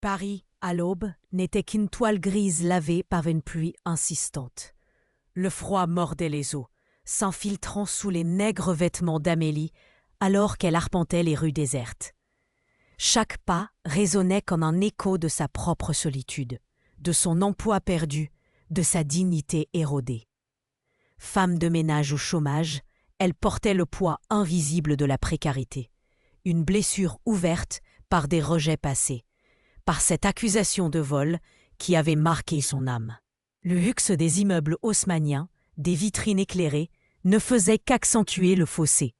Paris, à l'aube, n'était qu'une toile grise lavée par une pluie insistante. Le froid mordait les os, s'infiltrant sous les maigres vêtements d'Amélie alors qu'elle arpentait les rues désertes. Chaque pas résonnait comme un écho de sa propre solitude, de son emploi perdu, de sa dignité érodée. Femme de ménage au chômage, elle portait le poids invisible de la précarité, une blessure ouverte par des rejets passés, par cette accusation de vol qui avait marqué son âme. Le luxe des immeubles haussmanniens, des vitrines éclairées, ne faisait qu'accentuer le fossé,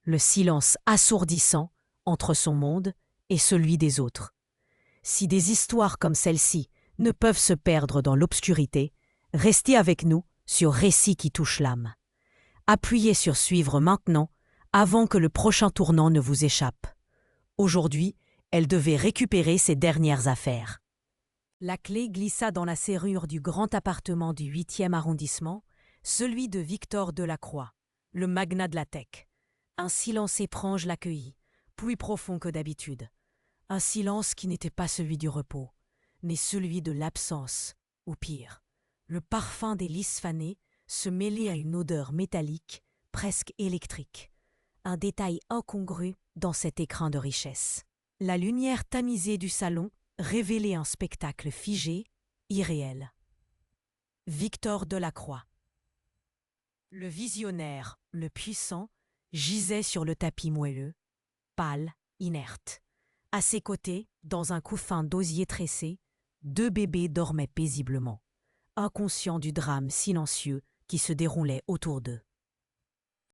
le silence assourdissant entre son monde et celui des autres. Si des histoires comme celle-ci ne peuvent se perdre dans l'obscurité, restez avec nous sur Récits qui touchent l'âme. Appuyez sur Suivre maintenant avant que le prochain tournant ne vous échappe. Aujourd'hui, elle devait récupérer ses dernières affaires. La clé glissa dans la serrure du grand appartement du 8e arrondissement, celui de Victor Delacroix, le magnat de la tech. Un silence étrange l'accueillit, plus profond que d'habitude. Un silence qui n'était pas celui du repos, mais celui de l'absence, ou pire. Le parfum des lys fanées se mêlait à une odeur métallique, presque électrique. Un détail incongru dans cet écrin de richesse. La lumière tamisée du salon révélait un spectacle figé, irréel. Victor Delacroix. Le visionnaire, le puissant, gisait sur le tapis moelleux, pâle, inerte. À ses côtés, dans un couffin d'osier tressé, 2 bébés dormaient paisiblement, inconscients du drame silencieux qui se déroulait autour d'eux.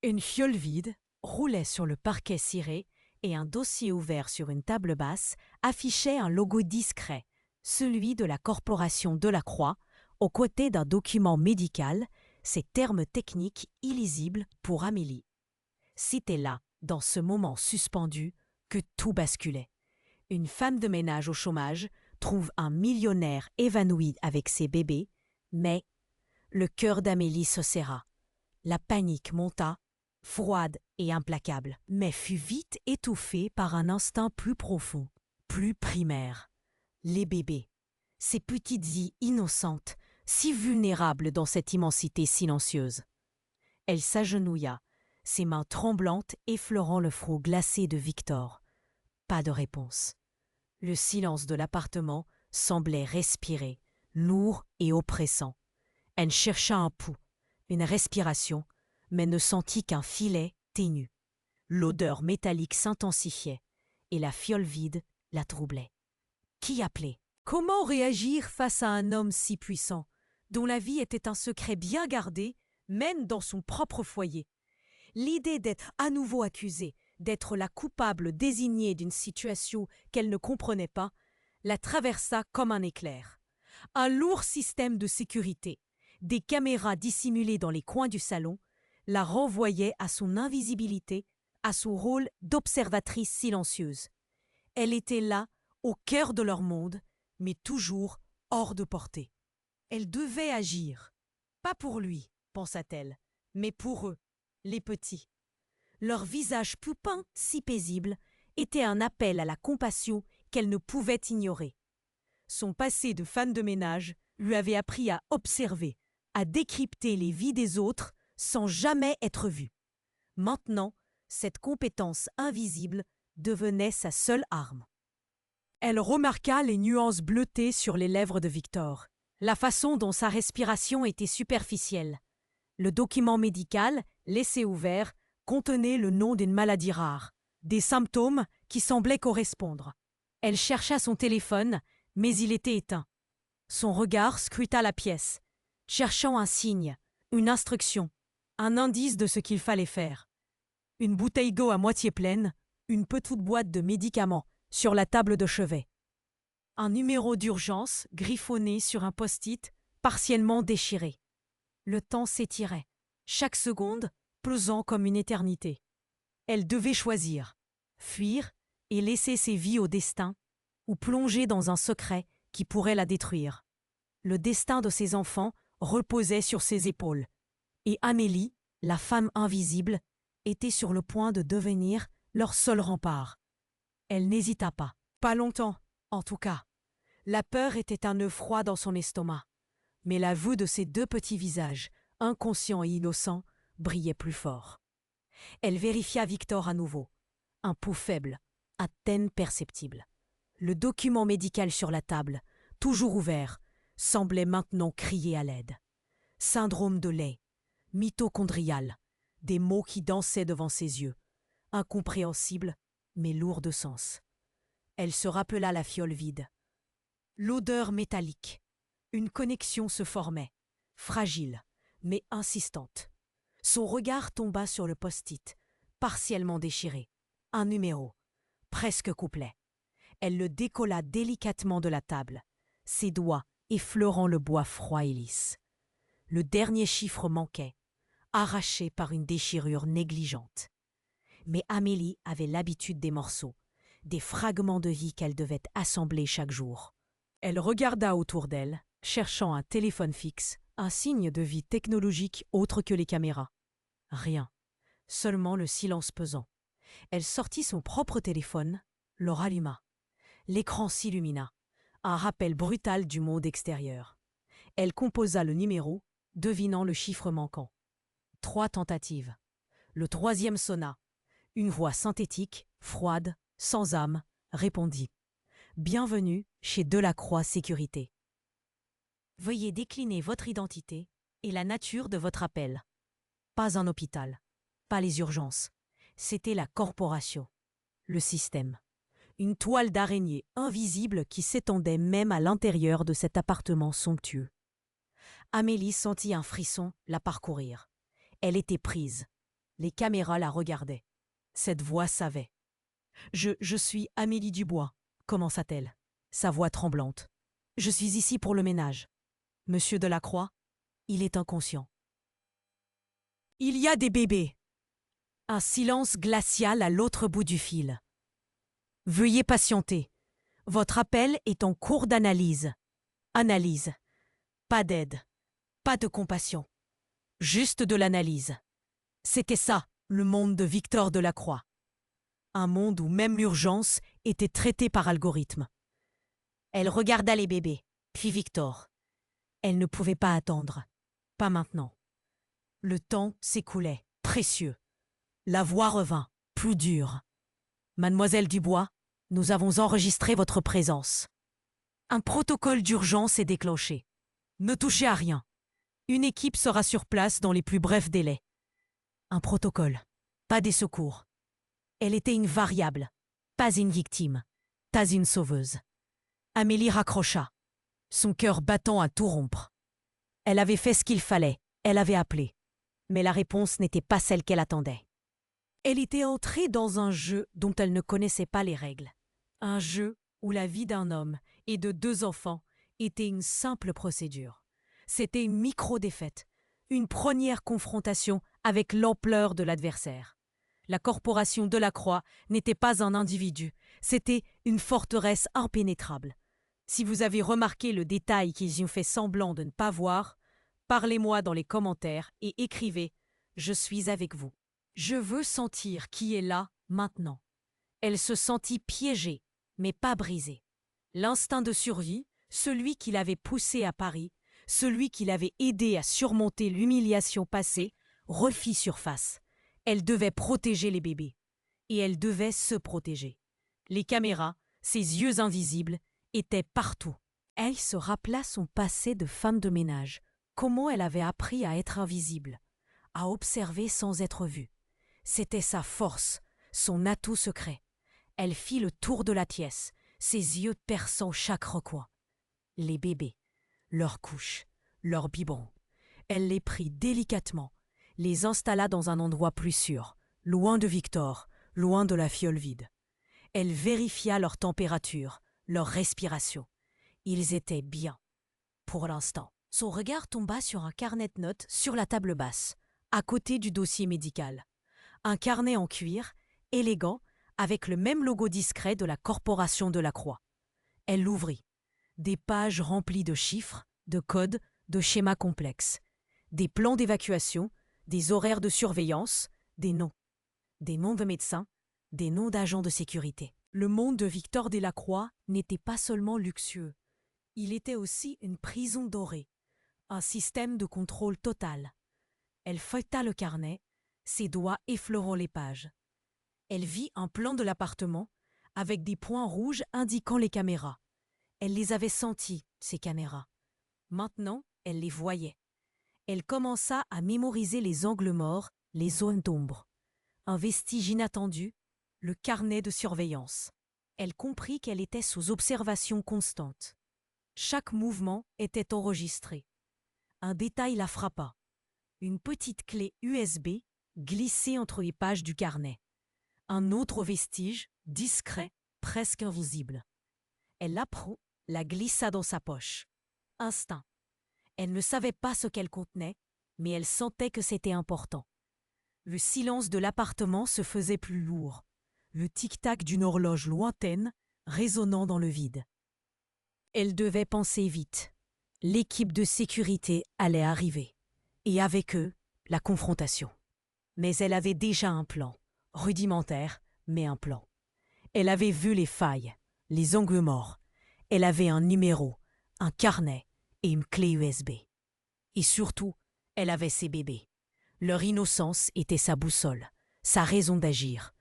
Une fiole vide roulait sur le parquet ciré et un dossier ouvert sur une table basse affichait un logo discret, celui de la corporation Delacroix, aux côtés d'un document médical, ces termes techniques illisibles pour Amélie. C'était là, dans ce moment suspendu, que tout basculait. Une femme de ménage au chômage trouve un millionnaire évanoui avec ses bébés, mais le cœur d'Amélie se serra. La panique monta, froide et implacable, mais fut vite étouffée par un instinct plus profond, plus primaire. Les bébés, ces petites vies innocentes, si vulnérables dans cette immensité silencieuse. Elle s'agenouilla, ses mains tremblantes effleurant le front glacé de Victor. Pas de réponse. Le silence de l'appartement semblait respirer, lourd et oppressant. Elle chercha un pouls, une respiration, mais ne sentit qu'un filet ténu. L'odeur métallique s'intensifiait, et la fiole vide la troublait. Qui appelait? Comment réagir face à un homme si puissant, dont la vie était un secret bien gardé, même dans son propre foyer? L'idée d'être à nouveau accusée, d'être la coupable désignée d'une situation qu'elle ne comprenait pas, la traversa comme un éclair. Un lourd système de sécurité, des caméras dissimulées dans les coins du salon, la renvoyait à son invisibilité, à son rôle d'observatrice silencieuse. Elle était là, au cœur de leur monde, mais toujours hors de portée. Elle devait agir. Pas pour lui, pensa-t-elle, mais pour eux, les petits. Leur visage poupin, si paisible, était un appel à la compassion qu'elle ne pouvait ignorer. Son passé de femme de ménage lui avait appris à observer, à décrypter les vies des autres sans jamais être vue. Maintenant, cette compétence invisible devenait sa seule arme. Elle remarqua les nuances bleutées sur les lèvres de Victor, la façon dont sa respiration était superficielle. Le document médical, laissé ouvert, contenait le nom d'une maladie rare, des symptômes qui semblaient correspondre. Elle chercha son téléphone, mais il était éteint. Son regard scruta la pièce, cherchant un signe, une instruction, un indice de ce qu'il fallait faire. Une bouteille d'eau à moitié pleine, une petite boîte de médicaments sur la table de chevet. Un numéro d'urgence griffonné sur un post-it partiellement déchiré. Le temps s'étirait, chaque seconde pesant comme une éternité. Elle devait choisir, fuir et laisser ses vies au destin, ou plonger dans un secret qui pourrait la détruire. Le destin de ses enfants reposait sur ses épaules, et Amélie, la femme invisible, était sur le point de devenir leur seul rempart. Elle n'hésita pas, pas longtemps, en tout cas. La peur était un nœud froid dans son estomac, mais la vue de ses deux petits visages, inconscients et innocents, brillait plus fort. Elle vérifia Victor à nouveau. Un pouls faible, à peine perceptible. Le document médical sur la table, toujours ouvert, semblait maintenant crier à l'aide. Syndrome de lait, mitochondrial, des mots qui dansaient devant ses yeux, incompréhensibles, mais lourds de sens. Elle se rappela la fiole vide. L'odeur métallique. Une connexion se formait, fragile, mais insistante. Son regard tomba sur le post-it, partiellement déchiré. Un numéro, presque complet. Elle le décolla délicatement de la table, ses doigts effleurant le bois froid et lisse. Le dernier chiffre manquait, arraché par une déchirure négligente. Mais Amélie avait l'habitude des morceaux, des fragments de vie qu'elle devait assembler chaque jour. Elle regarda autour d'elle, cherchant un téléphone fixe, un signe de vie technologique autre que les caméras. Rien, seulement le silence pesant. Elle sortit son propre téléphone, le ralluma. L'écran s'illumina, un rappel brutal du monde extérieur. Elle composa le numéro, devinant le chiffre manquant. 3 tentatives. Le troisième sonna. Une voix synthétique, froide, sans âme, répondit. « Bienvenue chez Delacroix Sécurité. Veuillez décliner votre identité et la nature de votre appel. » Pas un hôpital, pas les urgences. C'était la corporation, le système. Une toile d'araignée invisible qui s'étendait même à l'intérieur de cet appartement somptueux. Amélie sentit un frisson la parcourir. Elle était prise. Les caméras la regardaient. Cette voix savait. « Je suis Amélie Dubois », commença-t-elle, sa voix tremblante. « Je suis ici pour le ménage. Monsieur Delacroix, il est inconscient. » « Il y a des bébés !» Un silence glacial à l'autre bout du fil. « Veuillez patienter. Votre appel est en cours d'analyse. » Analyse. Pas d'aide. Pas de compassion. Juste de l'analyse. C'était ça, le monde de Victor Delacroix. Un monde où même l'urgence était traitée par algorithme. Elle regarda les bébés, puis Victor. Elle ne pouvait pas attendre. Pas maintenant. Le temps s'écoulait, précieux. La voix revint, plus dure. « Mademoiselle Dubois, nous avons enregistré votre présence. Un protocole d'urgence est déclenché. Ne touchez à rien. Une équipe sera sur place dans les plus brefs délais. » Un protocole, pas des secours. Elle était une variable, pas une victime, pas une sauveuse. Amélie raccrocha, son cœur battant à tout rompre. Elle avait fait ce qu'il fallait, elle avait appelé. Mais la réponse n'était pas celle qu'elle attendait. Elle était entrée dans un jeu dont elle ne connaissait pas les règles. Un jeu où la vie d'un homme et de 2 enfants était une simple procédure. C'était une micro-défaite, une première confrontation avec l'ampleur de l'adversaire. La corporation Delacroix n'était pas un individu, c'était une forteresse impénétrable. Si vous avez remarqué le détail qu'ils y ont fait semblant de ne pas voir, parlez-moi dans les commentaires et écrivez « Je suis avec vous ». Je veux sentir qui est là, maintenant. Elle se sentit piégée, mais pas brisée. L'instinct de survie, celui qui l'avait poussée à Paris, celui qui l'avait aidée à surmonter l'humiliation passée, refit surface. Elle devait protéger les bébés. Et elle devait se protéger. Les caméras, ses yeux invisibles, étaient partout. Elle se rappela son passé de femme de ménage. Comment elle avait appris à être invisible, à observer sans être vue. C'était sa force, son atout secret. Elle fit le tour de la pièce, ses yeux perçant chaque recoin. Les bébés, leurs couches, leurs biberons. Elle les prit délicatement, les installa dans un endroit plus sûr, loin de Victor, loin de la fiole vide. Elle vérifia leur température, leur respiration. Ils étaient bien, pour l'instant. Son regard tomba sur un carnet de notes sur la table basse, à côté du dossier médical. Un carnet en cuir, élégant, avec le même logo discret de la corporation Delacroix. Elle l'ouvrit. Des pages remplies de chiffres, de codes, de schémas complexes. Des plans d'évacuation, des horaires de surveillance, des noms. Des noms de médecins, des noms d'agents de sécurité. Le monde de Victor Delacroix n'était pas seulement luxueux, Il était aussi une prison dorée, un système de contrôle total. Elle feuilleta le carnet, ses doigts effleurant les pages. Elle vit un plan de l'appartement, avec des points rouges indiquant les caméras. Elle les avait senties, ces caméras. Maintenant, elle les voyait. Elle commença à mémoriser les angles morts, les zones d'ombre. Un vestige inattendu, le carnet de surveillance. Elle comprit qu'elle était sous observation constante. Chaque mouvement était enregistré. Un détail la frappa. Une petite clé USB glissée entre les pages du carnet. Un autre vestige, discret, presque invisible. Elle l'apprend, la glissa dans sa poche. Instinct. Elle ne savait pas ce qu'elle contenait, mais elle sentait que c'était important. Le silence de l'appartement se faisait plus lourd, le tic-tac d'une horloge lointaine résonnant dans le vide. Elle devait penser vite. L'équipe de sécurité allait arriver, et avec eux, la confrontation. Mais elle avait déjà un plan, rudimentaire, mais un plan. Elle avait vu les failles, les angles morts. Elle avait un numéro, un carnet et une clé USB. Et surtout, elle avait ses bébés. Leur innocence était sa boussole, sa raison d'agir.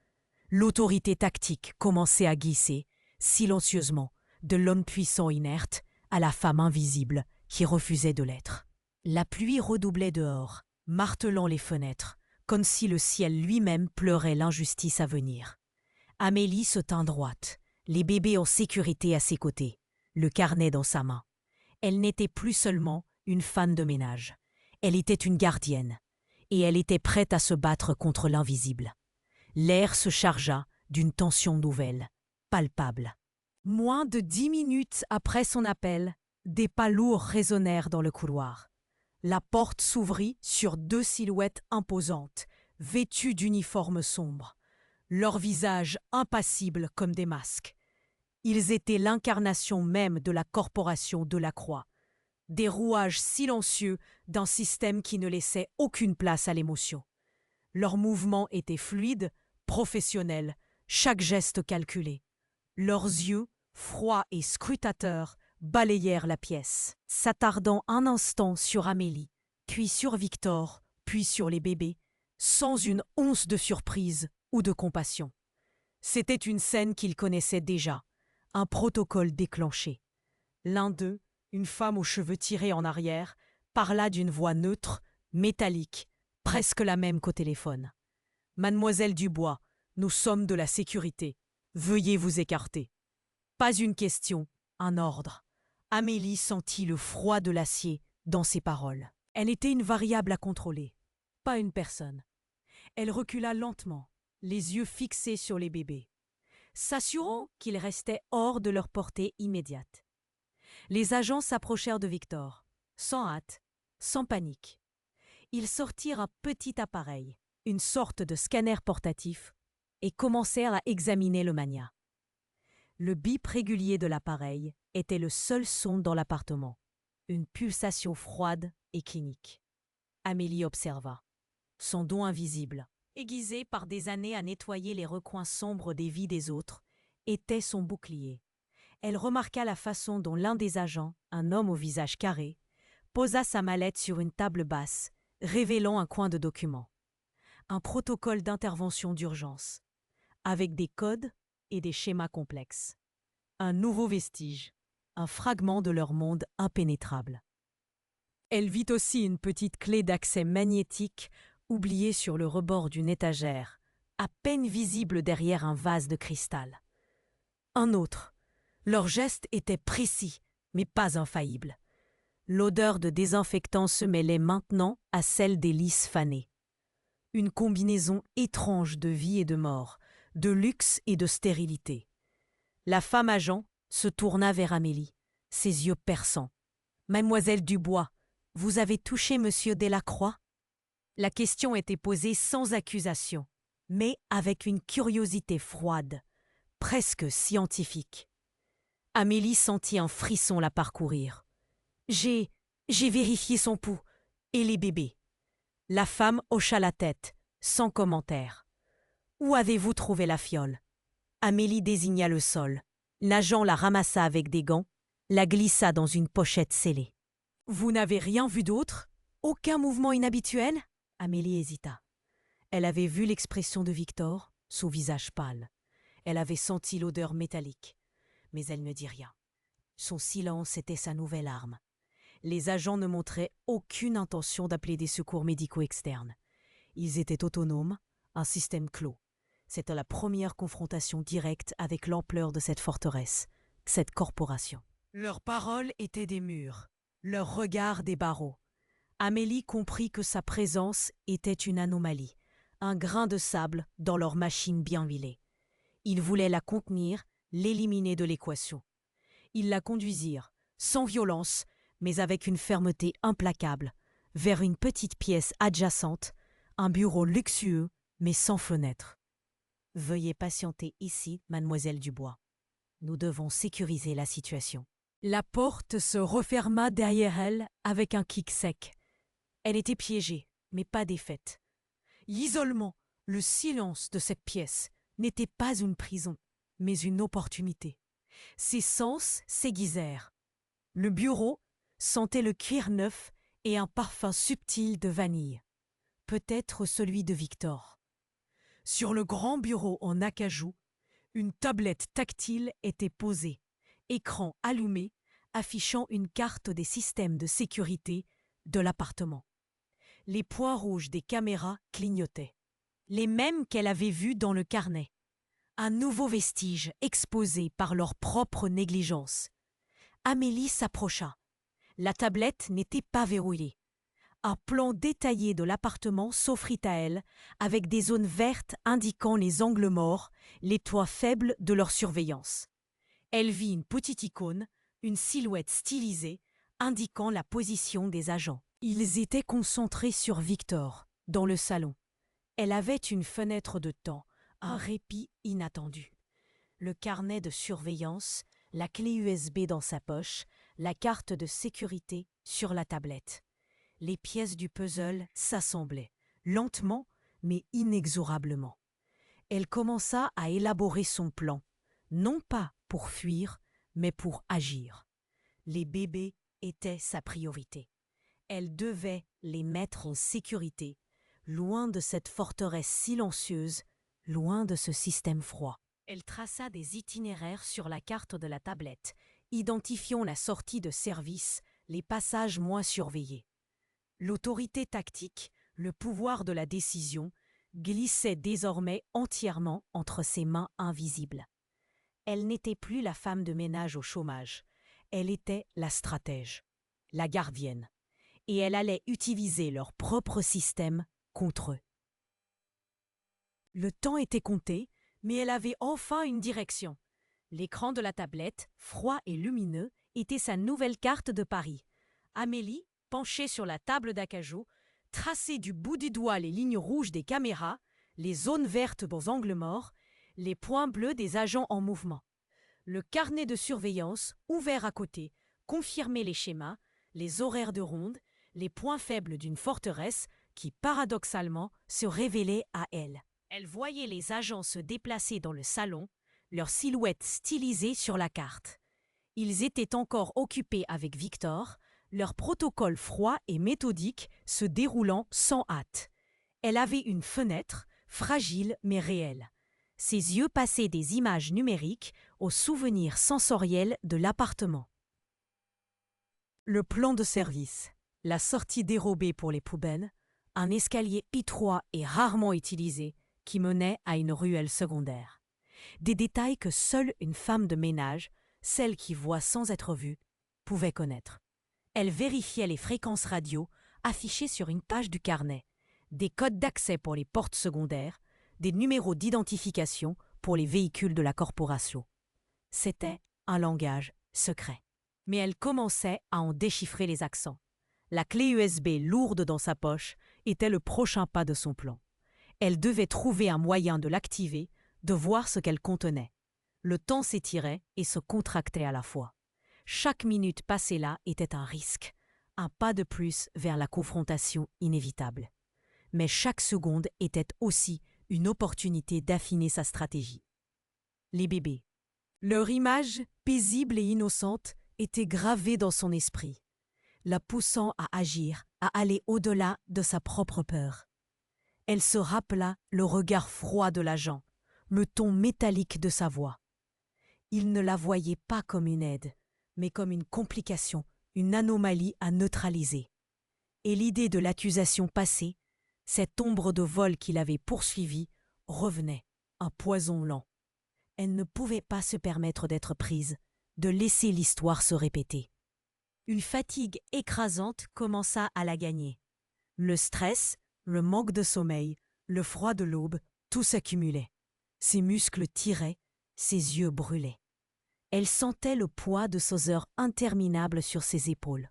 L'autorité tactique commençait à glisser, silencieusement, de l'homme puissant inerte à la femme invisible qui refusait de l'être. La pluie redoublait dehors, martelant les fenêtres, comme si le ciel lui-même pleurait l'injustice à venir. Amélie se tint droite, les bébés en sécurité à ses côtés, le carnet dans sa main. Elle n'était plus seulement une femme de ménage. Elle était une gardienne, et elle était prête à se battre contre l'invisible. L'air se chargea d'une tension nouvelle, palpable. Moins de 10 minutes après son appel, des pas lourds résonnèrent dans le couloir. La porte s'ouvrit sur 2 silhouettes imposantes, vêtues d'uniformes sombres, leurs visages impassibles comme des masques. Ils étaient l'incarnation même de la corporation Delacroix, des rouages silencieux d'un système qui ne laissait aucune place à l'émotion. Leurs mouvements étaient fluides, professionnels, chaque geste calculé. Leurs yeux, froids et scrutateurs, balayèrent la pièce, s'attardant un instant sur Amélie, puis sur Victor, puis sur les bébés, sans une once de surprise ou de compassion. C'était une scène qu'ils connaissaient déjà, un protocole déclenché. L'un d'eux, une femme aux cheveux tirés en arrière, parla d'une voix neutre, métallique, presque la même qu'au téléphone. « Mademoiselle Dubois, nous sommes de la sécurité. Veuillez vous écarter. » Pas une question, un ordre. Amélie sentit le froid de l'acier dans ses paroles. Elle était une variable à contrôler, pas une personne. Elle recula lentement, les yeux fixés sur les bébés, s'assurant qu'ils restaient hors de leur portée immédiate. Les agents s'approchèrent de Victor, sans hâte, sans panique. Ils sortirent un petit appareil, une sorte de scanner portatif, et commencèrent à examiner le magnat. Le bip régulier de l'appareil était le seul son dans l'appartement, une pulsation froide et clinique. Amélie observa. Son dos invisible, aiguisé par des années à nettoyer les recoins sombres des vies des autres, était son bouclier. Elle remarqua la façon dont l'un des agents, un homme au visage carré, posa sa mallette sur une table basse, révélant un coin de document. Un protocole d'intervention d'urgence, avec des codes et des schémas complexes. Un nouveau vestige, un fragment de leur monde impénétrable. Elle vit aussi une petite clé d'accès magnétique oubliée sur le rebord d'une étagère, à peine visible derrière un vase de cristal. Un autre. Leur geste était précis, mais pas infaillible. L'odeur de désinfectant se mêlait maintenant à celle des lys fanés. Une combinaison étrange de vie et de mort, de luxe et de stérilité. La femme agent se tourna vers Amélie, ses yeux perçants. « Mademoiselle Dubois, vous avez touché Monsieur Delacroix ?» La question était posée sans accusation, mais avec une curiosité froide, presque scientifique. Amélie sentit un frisson la parcourir. « J'ai vérifié son pouls et les bébés. » La femme hocha la tête, sans commentaire. « Où avez-vous trouvé la fiole ?» Amélie désigna le sol. L'agent la ramassa avec des gants, la glissa dans une pochette scellée. « Vous n'avez rien vu d'autre? Aucun mouvement inhabituel ?» Amélie hésita. Elle avait vu l'expression de Victor, son visage pâle. Elle avait senti l'odeur métallique. Mais elle ne dit rien. Son silence était sa nouvelle arme. Les agents ne montraient aucune intention d'appeler des secours médicaux externes. Ils étaient autonomes, un système clos. C'était la première confrontation directe avec l'ampleur de cette forteresse, cette corporation. Leurs paroles étaient des murs, leurs regards des barreaux. Amélie comprit que sa présence était une anomalie, un grain de sable dans leur machine bien huilée. Ils voulaient la contenir, l'éliminer de l'équation. Ils la conduisirent, sans violence, mais avec une fermeté implacable, vers une petite pièce adjacente, un bureau luxueux, mais sans fenêtre. « Veuillez patienter ici, mademoiselle Dubois. Nous devons sécuriser la situation. » La porte se referma derrière elle avec un kick sec. Elle était piégée, mais pas défaite. L'isolement, le silence de cette pièce n'était pas une prison, mais une opportunité. Ses sens s'aiguisèrent. Le bureau sentait le cuir neuf et un parfum subtil de vanille. Peut-être celui de Victor. Sur le grand bureau en acajou, une tablette tactile était posée, écran allumé, affichant une carte des systèmes de sécurité de l'appartement. Les points rouges des caméras clignotaient. Les mêmes qu'elle avait vus dans le carnet. Un nouveau vestige exposé par leur propre négligence. Amélie s'approcha. La tablette n'était pas verrouillée. Un plan détaillé de l'appartement s'offrit à elle, avec des zones vertes indiquant les angles morts, les toits faibles de leur surveillance. Elle vit une petite icône, une silhouette stylisée, indiquant la position des agents. Ils étaient concentrés sur Victor, dans le salon. Elle avait une fenêtre de temps, un répit inattendu. Le carnet de surveillance, la clé USB dans sa poche, la carte de sécurité sur la tablette. Les pièces du puzzle s'assemblaient, lentement mais inexorablement. Elle commença à élaborer son plan, non pas pour fuir, mais pour agir. Les bébés étaient sa priorité. Elle devait les mettre en sécurité, loin de cette forteresse silencieuse, loin de ce système froid. Elle traça des itinéraires sur la carte de la tablette, identifiant la sortie de service, les passages moins surveillés. L'autorité tactique, le pouvoir de la décision, glissait désormais entièrement entre ses mains invisibles. Elle n'était plus la femme de ménage au chômage, elle était la stratège, la gardienne, et elle allait utiliser leur propre système contre eux. Le temps était compté, mais elle avait enfin une direction. L'écran de la tablette, froid et lumineux, était sa nouvelle carte de Paris. Amélie, penchée sur la table d'acajou, traçait du bout du doigt les lignes rouges des caméras, les zones vertes aux angles morts, les points bleus des agents en mouvement. Le carnet de surveillance, ouvert à côté, confirmait les schémas, les horaires de ronde, les points faibles d'une forteresse qui, paradoxalement, se révélaient à elle. Elle voyait les agents se déplacer dans le salon, leurs silhouettes stylisées sur la carte. Ils étaient encore occupés avec Victor, leur protocole froid et méthodique se déroulant sans hâte. Elle avait une fenêtre, fragile mais réelle. Ses yeux passaient des images numériques aux souvenirs sensoriels de l'appartement. Le plan de service, la sortie dérobée pour les poubelles, un escalier étroit et rarement utilisé qui menait à une ruelle secondaire. Des détails que seule une femme de ménage, celle qui voit sans être vue, pouvait connaître. Elle vérifiait les fréquences radio affichées sur une page du carnet, des codes d'accès pour les portes secondaires, des numéros d'identification pour les véhicules de la corporation. C'était un langage secret. Mais elle commençait à en déchiffrer les accents. La clé USB lourde dans sa poche était le prochain pas de son plan. Elle devait trouver un moyen de l'activer, de voir ce qu'elle contenait. Le temps s'étirait et se contractait à la fois. Chaque minute passée là était un risque, un pas de plus vers la confrontation inévitable. Mais chaque seconde était aussi une opportunité d'affiner sa stratégie. Les bébés. Leur image, paisible et innocente, était gravé dans son esprit, la poussant à agir, à aller au-delà de sa propre peur. Elle se rappela le regard froid de l'agent, le ton métallique de sa voix. Il ne la voyait pas comme une aide, mais comme une complication, une anomalie à neutraliser. Et l'idée de l'accusation passée, cette ombre de vol qui l'avait poursuivie, revenait, un poison lent. Elle ne pouvait pas se permettre d'être prise, de laisser l'histoire se répéter. Une fatigue écrasante commença à la gagner. Le stress, le manque de sommeil, le froid de l'aube, tout s'accumulait. Ses muscles tiraient, ses yeux brûlaient. Elle sentait le poids de ces heures interminables sur ses épaules,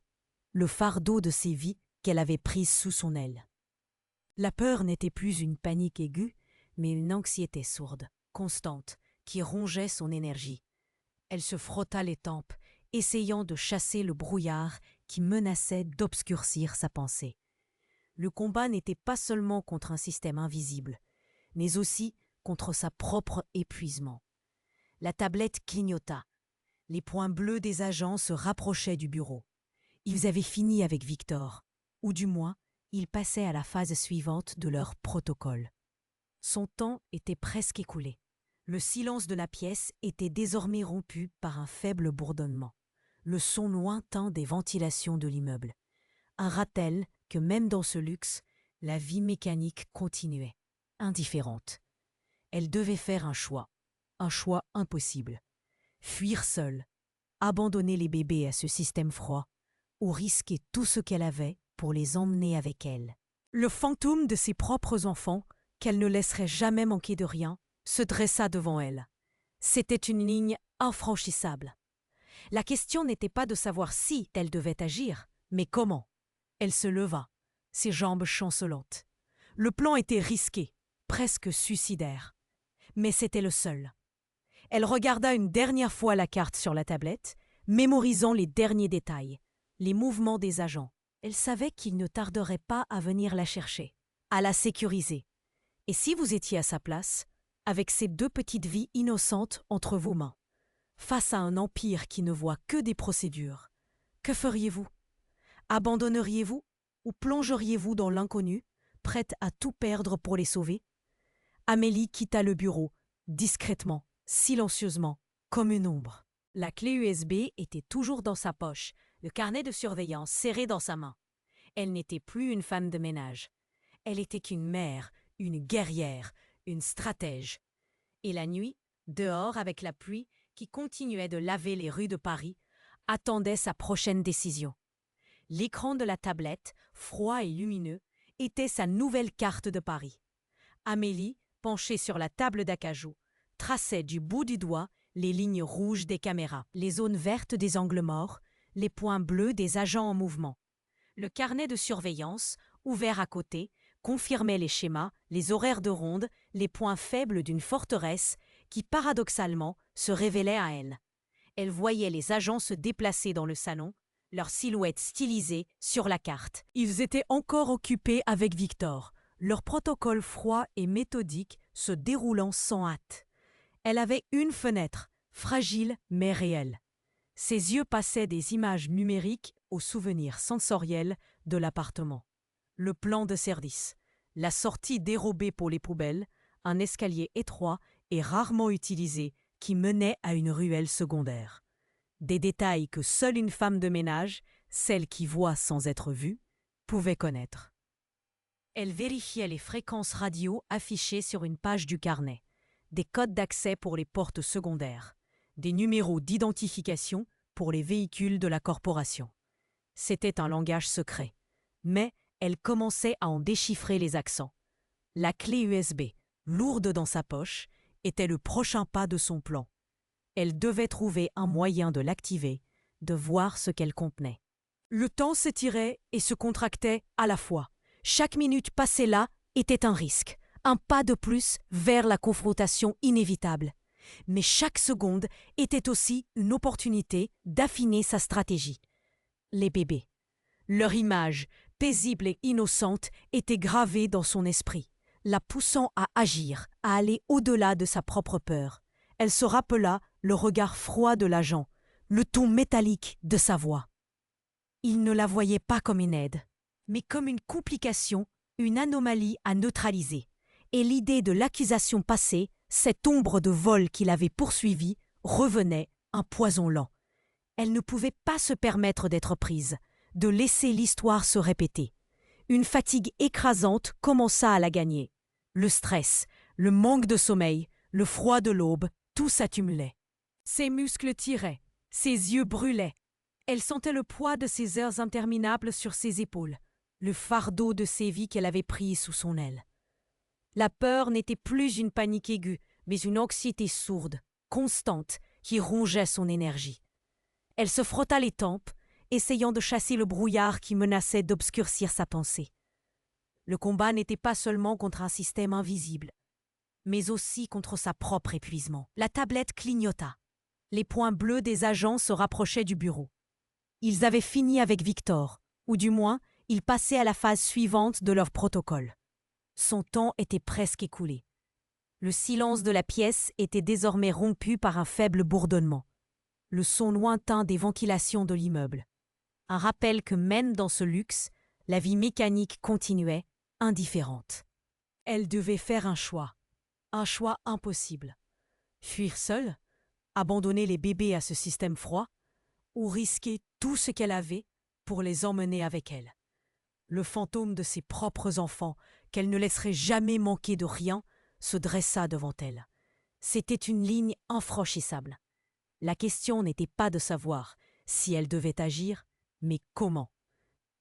le fardeau de ses vies qu'elle avait prises sous son aile. La peur n'était plus une panique aiguë, mais une anxiété sourde, constante, qui rongeait son énergie. Elle se frotta les tempes, essayant de chasser le brouillard qui menaçait d'obscurcir sa pensée. Le combat n'était pas seulement contre un système invisible, mais aussi contre sa propre épuisement. La tablette clignota. Les points bleus des agents se rapprochaient du bureau. Ils avaient fini avec Victor, ou du moins, ils passaient à la phase suivante de leur protocole. Son temps était presque écoulé. Le silence de la pièce était désormais rompu par un faible bourdonnement, le son lointain des ventilations de l'immeuble. Un ratel que même dans ce luxe, la vie mécanique continuait, indifférente. Elle devait faire un choix impossible. Fuir seule, abandonner les bébés à ce système froid, ou risquer tout ce qu'elle avait pour les emmener avec elle. Le fantôme de ses propres enfants, qu'elle ne laisserait jamais manquer de rien, se dressa devant elle. C'était une ligne infranchissable. La question n'était pas de savoir si elle devait agir, mais comment. Elle se leva, ses jambes chancelantes. Le plan était risqué, presque suicidaire. Mais c'était le seul. Elle regarda une dernière fois la carte sur la tablette, mémorisant les derniers détails, les mouvements des agents. Elle savait qu'ils ne tarderaient pas à venir la chercher, à la sécuriser. Et si vous étiez à sa place, avec ces deux petites vies innocentes entre vos mains, face à un empire qui ne voit que des procédures, que feriez-vous? Abandonneriez-vous ou plongeriez-vous dans l'inconnu, prête à tout perdre pour les sauver? Amélie quitta le bureau, discrètement, silencieusement, comme une ombre. La clé USB était toujours dans sa poche, le carnet de surveillance serré dans sa main. Elle n'était plus une femme de ménage. Elle était qu'une mère, une guerrière, une stratège. Et la nuit, dehors avec la pluie qui continuait de laver les rues de Paris, attendait sa prochaine décision. L'écran de la tablette, froid et lumineux, était sa nouvelle carte de Paris. Amélie, penchée sur la table d'acajou, traçait du bout du doigt les lignes rouges des caméras, les zones vertes des angles morts, les points bleus des agents en mouvement. Le carnet de surveillance, ouvert à côté, confirmait les schémas, les horaires de ronde, les points faibles d'une forteresse qui, paradoxalement, se révélait à elle. Elle voyait les agents se déplacer dans le salon, leurs silhouettes stylisées sur la carte. Ils étaient encore occupés avec Victor, leur protocole froid et méthodique se déroulant sans hâte. Elle avait une fenêtre, fragile mais réelle. Ses yeux passaient des images numériques aux souvenirs sensoriels de l'appartement. Le plan de service, la sortie dérobée pour les poubelles, un escalier étroit et rarement utilisé qui menait à une ruelle secondaire. Des détails que seule une femme de ménage, celle qui voit sans être vue, pouvait connaître. Elle vérifiait les fréquences radio affichées sur une page du carnet, des codes d'accès pour les portes secondaires, des numéros d'identification pour les véhicules de la corporation. C'était un langage secret, mais elle commençait à en déchiffrer les accents. La clé USB, lourde dans sa poche, était le prochain pas de son plan. Elle devait trouver un moyen de l'activer, de voir ce qu'elle contenait. Le temps s'étirait et se contractait à la fois. Chaque minute passée là était un risque, un pas de plus vers la confrontation inévitable. Mais chaque seconde était aussi une opportunité d'affiner sa stratégie. Les bébés. Leur image, paisible et innocente, était gravée dans son esprit, la poussant à agir, à aller au-delà de sa propre peur. Elle se rappela le regard froid de l'agent, le ton métallique de sa voix. Il ne la voyait pas comme une aide, mais comme une complication, une anomalie à neutraliser. Et l'idée de l'accusation passée, cette ombre de vol qui l'avait poursuivie, revenait, un poison lent. Elle ne pouvait pas se permettre d'être prise, de laisser l'histoire se répéter. Une fatigue écrasante commença à la gagner. Le stress, le manque de sommeil, le froid de l'aube, tout s'accumulait. Ses muscles tiraient, ses yeux brûlaient. Elle sentait le poids de ses heures interminables sur ses épaules, le fardeau de ses vies qu'elle avait pris sous son aile. La peur n'était plus une panique aiguë, mais une anxiété sourde, constante, qui rongeait son énergie. Elle se frotta les tempes, essayant de chasser le brouillard qui menaçait d'obscurcir sa pensée. Le combat n'était pas seulement contre un système invisible, mais aussi contre sa propre épuisement. La tablette clignota. Les points bleus des agents se rapprochaient du bureau. Ils avaient fini avec Victor, ou du moins, ils passaient à la phase suivante de leur protocole. Son temps était presque écoulé. Le silence de la pièce était désormais rompu par un faible bourdonnement, le son lointain des ventilations de l'immeuble. Un rappel que même dans ce luxe, la vie mécanique continuait, indifférente. Elle devait faire un choix impossible. Fuir seule, abandonner les bébés à ce système froid, ou risquer tout ce qu'elle avait pour les emmener avec elle. Le fantôme de ses propres enfants, qu'elle ne laisserait jamais manquer de rien, se dressa devant elle. C'était une ligne infranchissable. La question n'était pas de savoir si elle devait agir, mais comment.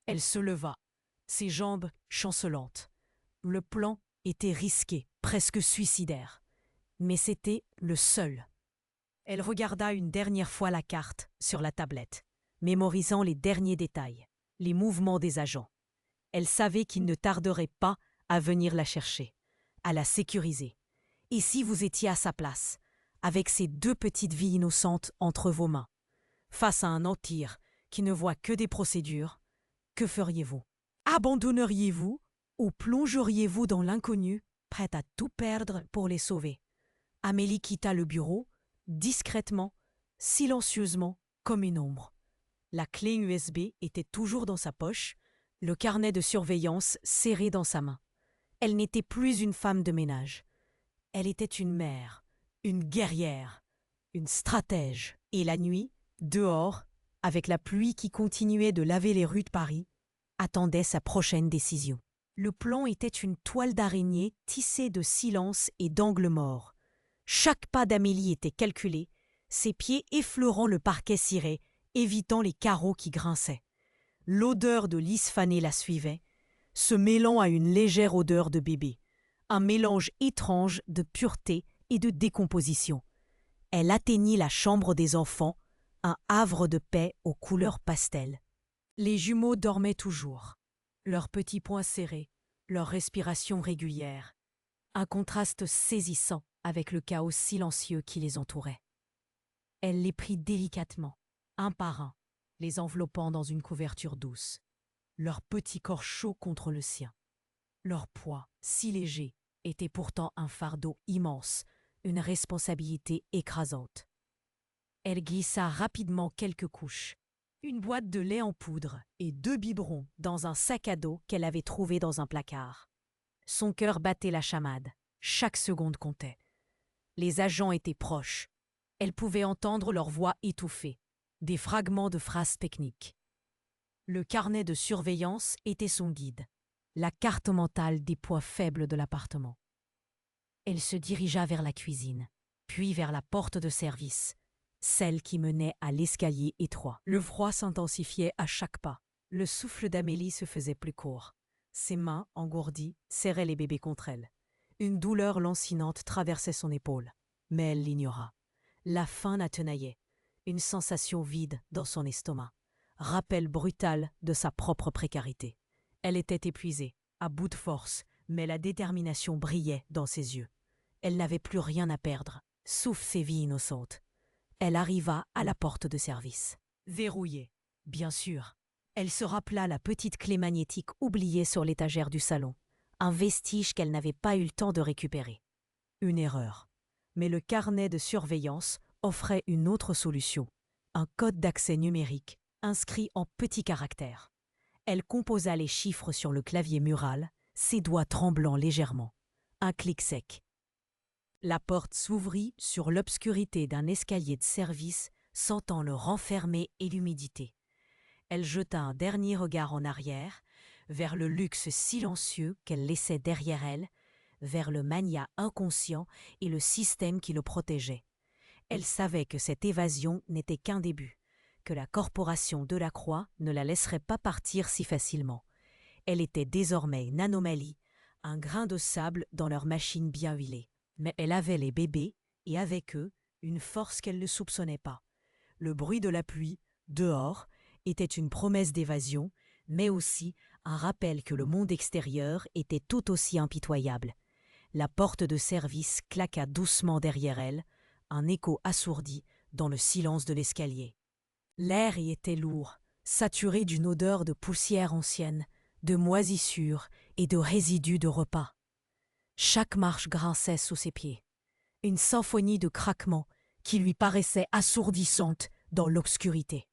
Elle se leva, ses jambes chancelantes. Le plan était risqué, presque suicidaire. Mais c'était le seul. Elle regarda une dernière fois la carte sur la tablette, mémorisant les derniers détails, les mouvements des agents. Elle savait qu'ils ne tarderaient pas à venir la chercher, à la sécuriser. Et si vous étiez à sa place, avec ces deux petites vies innocentes entre vos mains, face à un empire qui ne voit que des procédures, que feriez-vous? Abandonneriez-vous ou plongeriez-vous dans l'inconnu, prête à tout perdre pour les sauver? Amélie quitta le bureau, discrètement, silencieusement, comme une ombre. La clé USB était toujours dans sa poche, le carnet de surveillance serré dans sa main. Elle n'était plus une femme de ménage. Elle était une mère, une guerrière, une stratège. Et la nuit, dehors, avec la pluie qui continuait de laver les rues de Paris, attendait sa prochaine décision. Le plan était une toile d'araignée tissée de silence et d'angles morts. Chaque pas d'Amélie était calculé, ses pieds effleurant le parquet ciré, évitant les carreaux qui grinçaient. L'odeur de lys fané la suivait, se mêlant à une légère odeur de bébé, un mélange étrange de pureté et de décomposition. Elle atteignit la chambre des enfants, un havre de paix aux couleurs pastel. Les jumeaux dormaient toujours, leurs petits poings serrés, leur respiration régulière, un contraste saisissant avec le chaos silencieux qui les entourait. Elle les prit délicatement, un par un, les enveloppant dans une couverture douce, leur petit corps chaud contre le sien. Leur poids, si léger, était pourtant un fardeau immense, une responsabilité écrasante. Elle glissa rapidement quelques couches, une boîte de lait en poudre et 2 biberons dans un sac à dos qu'elle avait trouvé dans un placard. Son cœur battait la chamade, chaque seconde comptait. Les agents étaient proches. Elle pouvait entendre leur voix étouffée, des fragments de phrases techniques. Le carnet de surveillance était son guide, la carte mentale des points faibles de l'appartement. Elle se dirigea vers la cuisine, puis vers la porte de service, celle qui menait à l'escalier étroit. Le froid s'intensifiait à chaque pas. Le souffle d'Amélie se faisait plus court. Ses mains, engourdies, serraient les bébés contre elle. Une douleur lancinante traversait son épaule, mais elle l'ignora. La faim la tenaillait, une sensation vide dans son estomac, rappel brutal de sa propre précarité. Elle était épuisée, à bout de force, mais la détermination brillait dans ses yeux. Elle n'avait plus rien à perdre, sauf ses vies innocentes. Elle arriva à la porte de service. Verrouillée, bien sûr. Elle se rappela la petite clé magnétique oubliée sur l'étagère du salon, un vestige qu'elle n'avait pas eu le temps de récupérer. Une erreur. Mais le carnet de surveillance offrait une autre solution, un code d'accès numérique inscrit en petits caractères. Elle composa les chiffres sur le clavier mural, ses doigts tremblant légèrement. Un clic sec. La porte s'ouvrit sur l'obscurité d'un escalier de service, sentant le renfermer et l'humidité. Elle jeta un dernier regard en arrière, vers le luxe silencieux qu'elle laissait derrière elle, vers le mania inconscient et le système qui le protégeait. Elle savait que cette évasion n'était qu'un début, que la corporation Delacroix ne la laisserait pas partir si facilement. Elle était désormais une anomalie, un grain de sable dans leur machine bien huilée. Mais elle avait les bébés, et avec eux, une force qu'elle ne soupçonnait pas. Le bruit de la pluie, dehors, était une promesse d'évasion, mais aussi un rappel que le monde extérieur était tout aussi impitoyable. La porte de service claqua doucement derrière elle, un écho assourdi dans le silence de l'escalier. L'air y était lourd, saturé d'une odeur de poussière ancienne, de moisissure et de résidus de repas. Chaque marche grinçait sous ses pieds. Une symphonie de craquements qui lui paraissait assourdissante dans l'obscurité.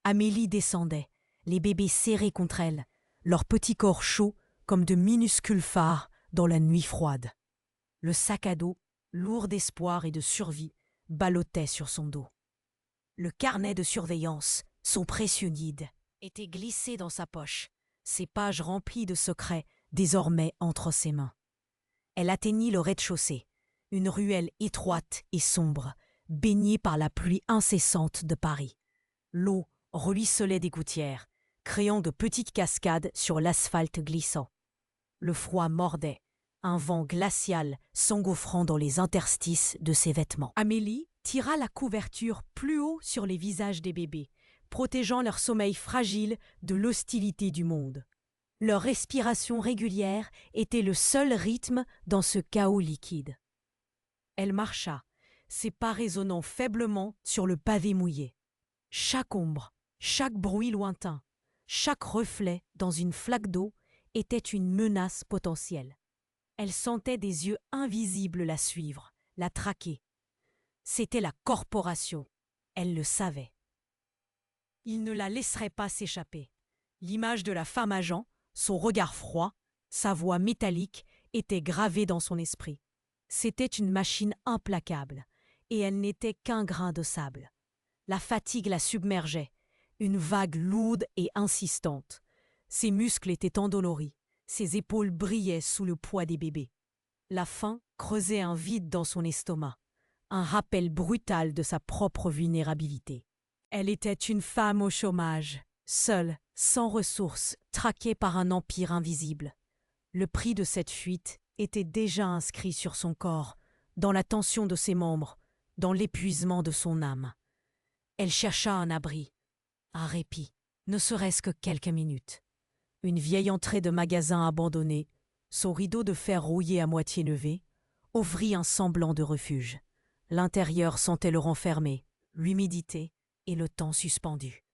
Amélie descendait, les bébés serrés contre elle, leurs petits corps chauds comme de minuscules phares dans la nuit froide. Le sac à dos, lourd d'espoir et de survie, ballottait sur son dos. Le carnet de surveillance, son précieux guide, était glissé dans sa poche, ses pages remplies de secrets désormais entre ses mains. Elle atteignit le rez-de-chaussée, une ruelle étroite et sombre, baignée par la pluie incessante de Paris. L'eau ruisselait des gouttières, créant de petites cascades sur l'asphalte glissant. Le froid mordait, un vent glacial s'engouffrant dans les interstices de ses vêtements. Amélie tira la couverture plus haut sur les visages des bébés, protégeant leur sommeil fragile de l'hostilité du monde. Leur respiration régulière était le seul rythme dans ce chaos liquide. Elle marcha, ses pas résonnant faiblement sur le pavé mouillé. Chaque ombre, chaque bruit lointain, chaque reflet dans une flaque d'eau était une menace potentielle. Elle sentait des yeux invisibles la suivre, la traquer. C'était la corporation. Elle le savait. Il ne la laisserait pas s'échapper. L'image de la femme agent, son regard froid, sa voix métallique était gravée dans son esprit. C'était une machine implacable, et elle n'était qu'un grain de sable. La fatigue la submergeait, une vague lourde et insistante. Ses muscles étaient endoloris, ses épaules brillaient sous le poids des bébés. La faim creusait un vide dans son estomac, un rappel brutal de sa propre vulnérabilité. Elle était une femme au chômage, seule, sans ressources, traquée par un empire invisible. Le prix de cette fuite était déjà inscrit sur son corps, dans la tension de ses membres, dans l'épuisement de son âme. Elle chercha un abri, un répit, ne serait-ce que quelques minutes. Une vieille entrée de magasin abandonnée, son rideau de fer rouillé à moitié levé, offrit un semblant de refuge. L'intérieur sentait le renfermer, l'humidité et le temps suspendu.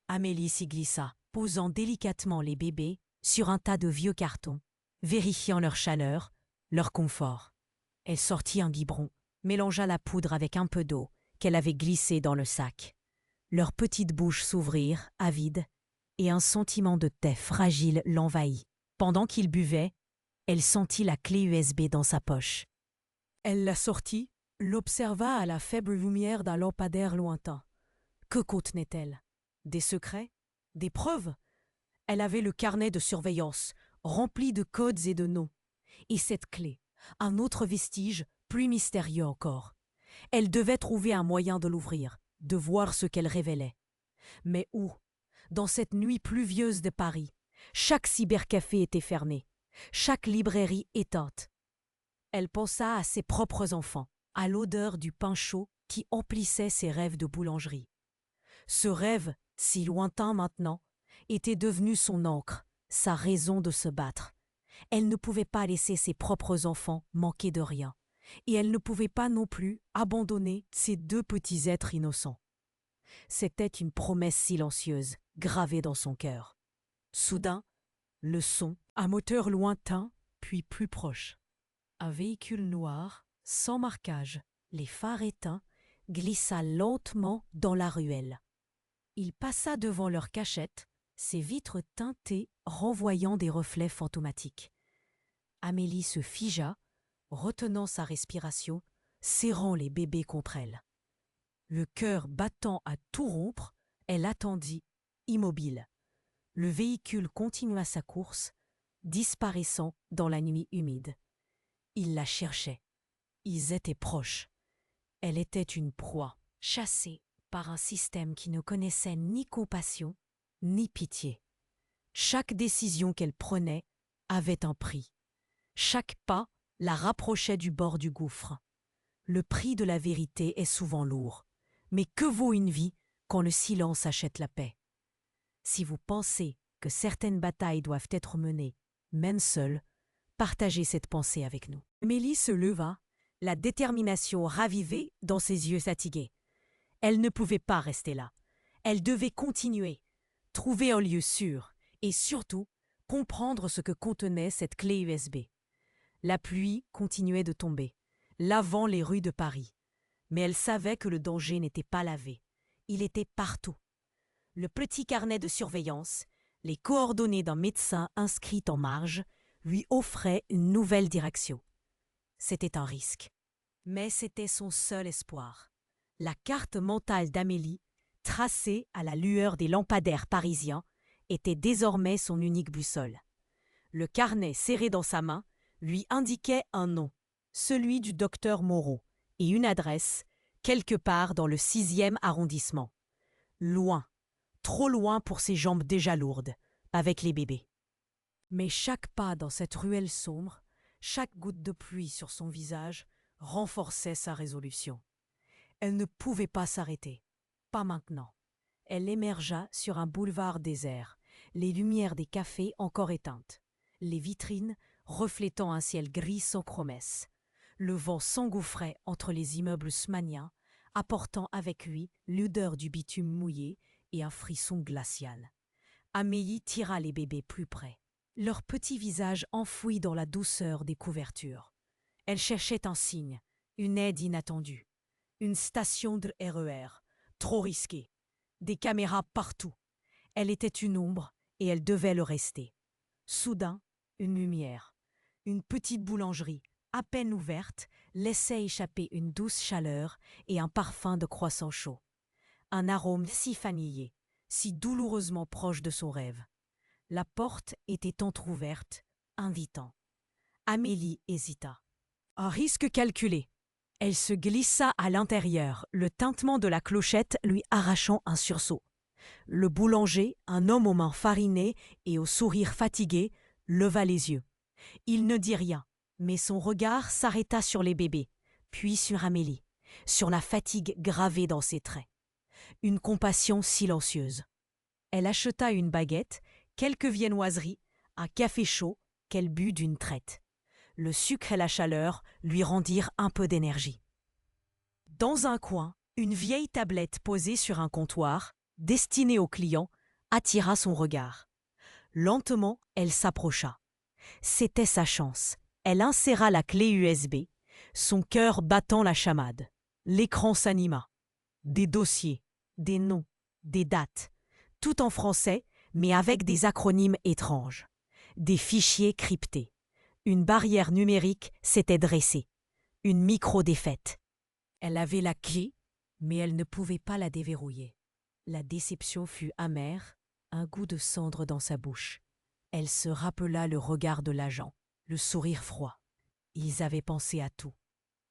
Amélie s'y glissa, posant délicatement les bébés sur un tas de vieux cartons, vérifiant leur chaleur, leur confort. Elle sortit un biberon, mélangea la poudre avec un peu d'eau qu'elle avait glissée dans le sac. Leurs petites bouches s'ouvrirent, avides, et un sentiment de thé fragile l'envahit. Pendant qu'il buvait, elle sentit la clé USB dans sa poche. Elle la sortit, l'observa à la faible lumière d'un lampadaire lointain. Que contenait-elle? Des secrets? Des preuves? Elle avait le carnet de surveillance, rempli de codes et de noms. Et cette clé, un autre vestige, plus mystérieux encore. Elle devait trouver un moyen de l'ouvrir, de voir ce qu'elle révélait. Mais où? Dans cette nuit pluvieuse de Paris, chaque cybercafé était fermé, chaque librairie éteinte. Elle pensa à ses propres enfants, à l'odeur du pain chaud qui emplissait ses rêves de boulangerie. Ce rêve, si lointain maintenant, était devenu son ancre, sa raison de se battre. Elle ne pouvait pas laisser ses propres enfants manquer de rien, et elle ne pouvait pas non plus abandonner ces deux petits êtres innocents. C'était une promesse silencieuse, gravée dans son cœur. Soudain, le son, un moteur lointain, puis plus proche. Un véhicule noir, sans marquage, les phares éteints, glissa lentement dans la ruelle. Il passa devant leur cachette, ses vitres teintées renvoyant des reflets fantomatiques. Amélie se figea, retenant sa respiration, serrant les bébés contre elle. Le cœur battant à tout rompre, elle attendit, immobile. Le véhicule continua sa course, disparaissant dans la nuit humide. Il la cherchait. Ils étaient proches. Elle était une proie, chassée par un système qui ne connaissait ni compassion, ni pitié. Chaque décision qu'elle prenait avait un prix. Chaque pas la rapprochait du bord du gouffre. Le prix de la vérité est souvent lourd. Mais que vaut une vie quand le silence achète la paix? Si vous pensez que certaines batailles doivent être menées, même seules, partagez cette pensée avec nous. Amélie se leva, la détermination ravivée dans ses yeux fatigués. Elle ne pouvait pas rester là. Elle devait continuer, trouver un lieu sûr et surtout comprendre ce que contenait cette clé USB. La pluie continuait de tomber, lavant les rues de Paris. Mais elle savait que le danger n'était pas lavé. Il était partout. Le petit carnet de surveillance, les coordonnées d'un médecin inscrit en marge, lui offraient une nouvelle direction. C'était un risque. Mais c'était son seul espoir. La carte mentale d'Amélie, tracée à la lueur des lampadaires parisiens, était désormais son unique boussole. Le carnet serré dans sa main lui indiquait un nom, celui du docteur Moreau, et une adresse, quelque part dans le 6e arrondissement. Loin, trop loin pour ses jambes déjà lourdes, avec les bébés. Mais chaque pas dans cette ruelle sombre, chaque goutte de pluie sur son visage, renforçait sa résolution. Elle ne pouvait pas s'arrêter. Pas maintenant. Elle émergea sur un boulevard désert, les lumières des cafés encore éteintes, les vitrines reflétant un ciel gris sans promesse. Le vent s'engouffrait entre les immeubles haussmanniens, apportant avec lui l'odeur du bitume mouillé et un frisson glacial. Amélie tira les bébés plus près, leurs petits visages enfouis dans la douceur des couvertures. Elle cherchait un signe, une aide inattendue. Une station de RER, trop risquée. Des caméras partout. Elle était une ombre et elle devait le rester. Soudain, une lumière. Une petite boulangerie, à peine ouverte, laissait échapper une douce chaleur et un parfum de croissant chaud. Un arôme si familier, si douloureusement proche de son rêve. La porte était entr'ouverte, invitant. Amélie hésita. Un risque calculé. Elle se glissa à l'intérieur, le tintement de la clochette lui arrachant un sursaut. Le boulanger, un homme aux mains farinées et au sourire fatigué, leva les yeux. Il ne dit rien, mais son regard s'arrêta sur les bébés, puis sur Amélie, sur la fatigue gravée dans ses traits. Une compassion silencieuse. Elle acheta une baguette, quelques viennoiseries, un café chaud qu'elle but d'une traite. Le sucre et la chaleur lui rendirent un peu d'énergie. Dans un coin, une vieille tablette posée sur un comptoir, destinée aux clients, attira son regard. Lentement, elle s'approcha. C'était sa chance. Elle inséra la clé USB, son cœur battant la chamade. L'écran s'anima. Des dossiers, des noms, des dates, tout en français, mais avec des acronymes étranges. Des fichiers cryptés. Une barrière numérique s'était dressée. Une micro-défaite. Elle avait la clé, mais elle ne pouvait pas la déverrouiller. La déception fut amère, un goût de cendre dans sa bouche. Elle se rappela le regard de l'agent, le sourire froid. Ils avaient pensé à tout.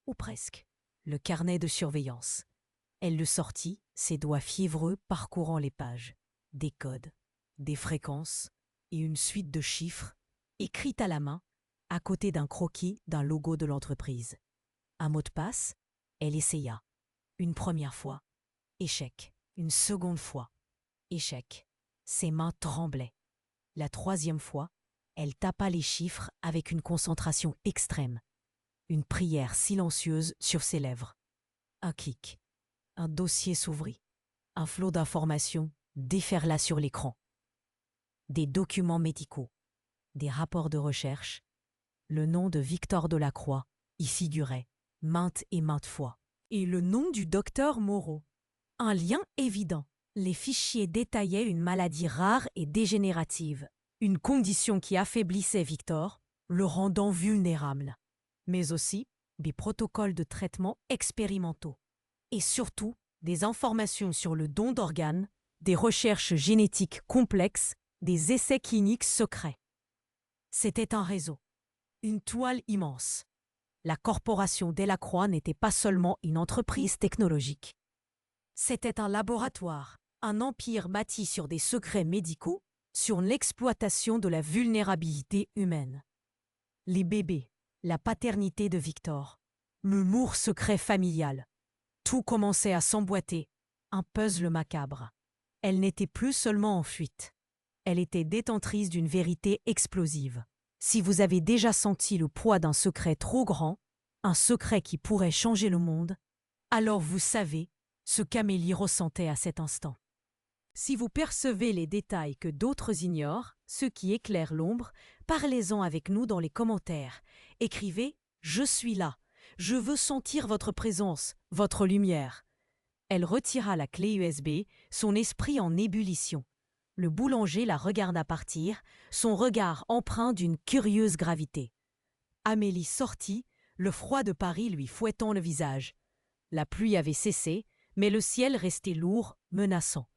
Ou presque. Le carnet de surveillance. Elle le sortit, ses doigts fiévreux parcourant les pages. Des codes, des fréquences et une suite de chiffres, écrits à la main, à côté d'un croquis d'un logo de l'entreprise. Un mot de passe, elle essaya. Une première fois, échec. Une seconde fois, échec. Ses mains tremblaient. La troisième fois, elle tapa les chiffres avec une concentration extrême. Une prière silencieuse sur ses lèvres. Un clic. Un dossier s'ouvrit. Un flot d'informations déferla sur l'écran. Des documents médicaux, des rapports de recherche. Le nom de Victor Delacroix y figurait maintes et maintes fois. Et le nom du docteur Moreau. Un lien évident. Les fichiers détaillaient une maladie rare et dégénérative, une condition qui affaiblissait Victor, le rendant vulnérable, mais aussi des protocoles de traitement expérimentaux. Et surtout, des informations sur le don d'organes, des recherches génétiques complexes, des essais cliniques secrets. C'était un réseau, une toile immense. La corporation Delacroix n'était pas seulement une entreprise technologique. C'était un laboratoire, un empire bâti sur des secrets médicaux, sur l'exploitation de la vulnérabilité humaine. Les bébés, la paternité de Victor, le lourd secret familial. Tout commençait à s'emboîter, un puzzle macabre. Elle n'était plus seulement en fuite. Elle était détentrice d'une vérité explosive. Si vous avez déjà senti le poids d'un secret trop grand, un secret qui pourrait changer le monde, alors vous savez ce qu'Amélie ressentait à cet instant. Si vous percevez les détails que d'autres ignorent, ceux qui éclairent l'ombre, parlez-en avec nous dans les commentaires. Écrivez « Je suis là, je veux sentir votre présence, votre lumière ». Elle retira la clé USB, son esprit en ébullition. Le boulanger la regarda partir, son regard empreint d'une curieuse gravité. Amélie sortit, le froid de Paris lui fouettant le visage. La pluie avait cessé, mais le ciel restait lourd, menaçant.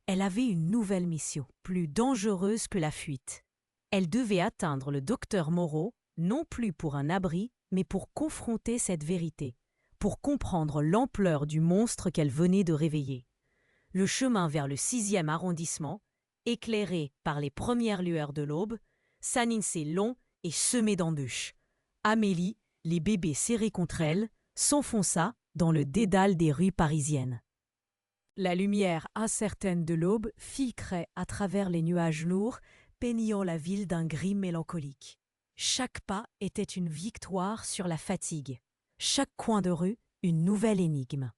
Elle avait une nouvelle mission, plus dangereuse que la fuite. Elle devait atteindre le docteur Moreau, non plus pour un abri, mais pour confronter cette vérité, pour comprendre l'ampleur du monstre qu'elle venait de réveiller. Le chemin vers le 6e arrondissement, éclairé par les premières lueurs de l'aube, s'annonçait long et semé d'embûches. Amélie, les bébés serrés contre elle, s'enfonça dans le dédale des rues parisiennes. La lumière incertaine de l'aube filtrait à travers les nuages lourds, peignant la ville d'un gris mélancolique. Chaque pas était une victoire sur la fatigue. Chaque coin de rue, une nouvelle énigme.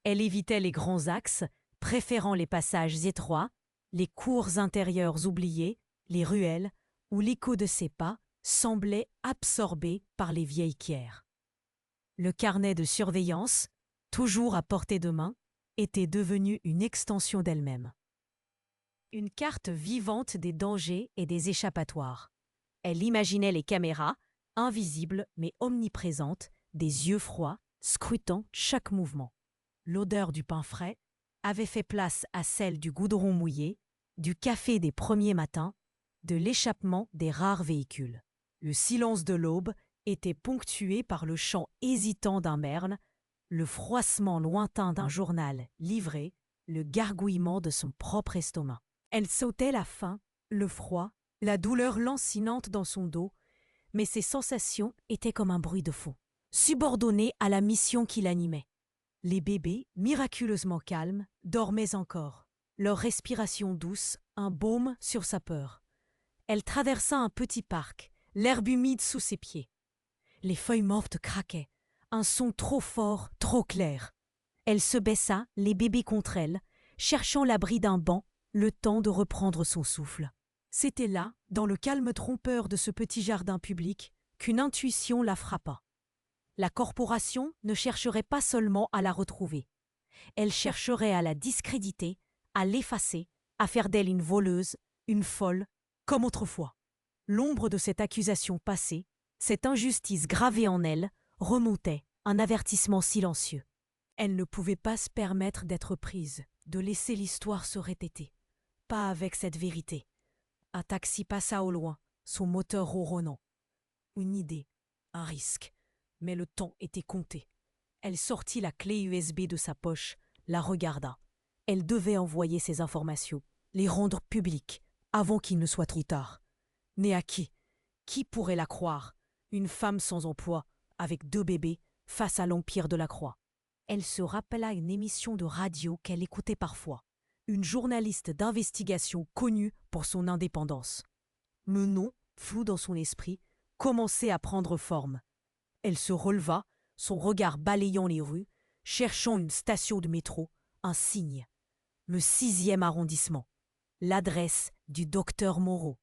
Elle évitait les grands axes, préférant les passages étroits, les cours intérieures oubliées, les ruelles, où l'écho de ses pas semblait absorbé par les vieilles pierres. Le carnet de surveillance, toujours à portée de main, était devenu une extension d'elle-même. Une carte vivante des dangers et des échappatoires. Elle imaginait les caméras, invisibles mais omniprésentes, des yeux froids, scrutant chaque mouvement. L'odeur du pain frais avait fait place à celle du goudron mouillé, du café des premiers matins, de l'échappement des rares véhicules. Le silence de l'aube était ponctué par le chant hésitant d'un merle, le froissement lointain d'un journal livré, le gargouillement de son propre estomac. Elle sautait la faim, le froid, la douleur lancinante dans son dos, mais ces sensations étaient comme un bruit de fond, subordonnées à la mission qui l'animait. Les bébés, miraculeusement calmes, dormaient encore, leur respiration douce, un baume sur sa peur. Elle traversa un petit parc, l'herbe humide sous ses pieds. Les feuilles mortes craquaient, un son trop fort, trop clair. Elle se baissa, les bébés contre elle, cherchant l'abri d'un banc, le temps de reprendre son souffle. C'était là, dans le calme trompeur de ce petit jardin public, qu'une intuition la frappa. La corporation ne chercherait pas seulement à la retrouver. Elle chercherait à la discréditer, à l'effacer, à faire d'elle une voleuse, une folle, comme autrefois. L'ombre de cette accusation passée, cette injustice gravée en elle, remontait, un avertissement silencieux. Elle ne pouvait pas se permettre d'être prise, de laisser l'histoire se répéter. Pas avec cette vérité. Un taxi passa au loin, son moteur ronronnant. Une idée, un risque, mais le temps était compté. Elle sortit la clé USB de sa poche, la regarda. Elle devait envoyer ces informations, les rendre publiques, avant qu'il ne soit trop tard. Mais à qui? Qui pourrait la croire? Une femme sans emploi, avec 2 bébés, face à l'empire de la Croix. Elle se rappela une émission de radio qu'elle écoutait parfois. Une journaliste d'investigation connue pour son indépendance. Le nom, flou dans son esprit, commençait à prendre forme. Elle se releva, son regard balayant les rues, cherchant une station de métro, un signe. Le 6e arrondissement. L'adresse du docteur Moreau.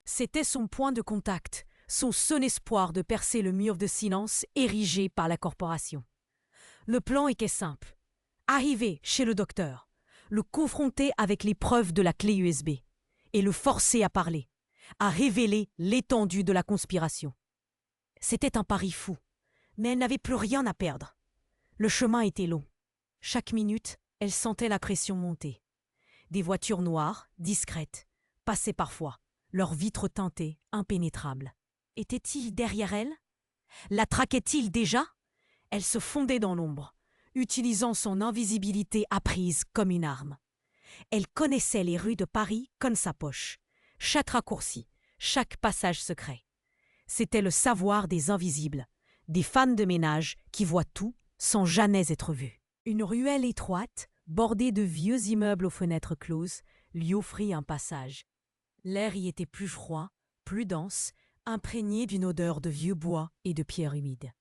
C'était son point de contact, son seul espoir de percer le mur de silence érigé par la corporation. Le plan était simple. Arriver chez le docteur, le confronter avec les preuves de la clé USB et le forcer à parler, à révéler l'étendue de la conspiration. C'était un pari fou, mais elle n'avait plus rien à perdre. Le chemin était long. Chaque minute, elle sentait la pression monter. Des voitures noires, discrètes, passaient parfois, leurs vitres teintées, impénétrables. Était-il derrière elle? La traquait-il déjà? Elle se fondait dans l'ombre, utilisant son invisibilité apprise comme une arme. Elle connaissait les rues de Paris comme sa poche, chaque raccourci, chaque passage secret. C'était le savoir des invisibles, des femmes de ménage qui voient tout sans jamais être vues. Une ruelle étroite, bordée de vieux immeubles aux fenêtres closes, lui offrit un passage. L'air y était plus froid, plus dense, imprégné d'une odeur de vieux bois et de pierres humides.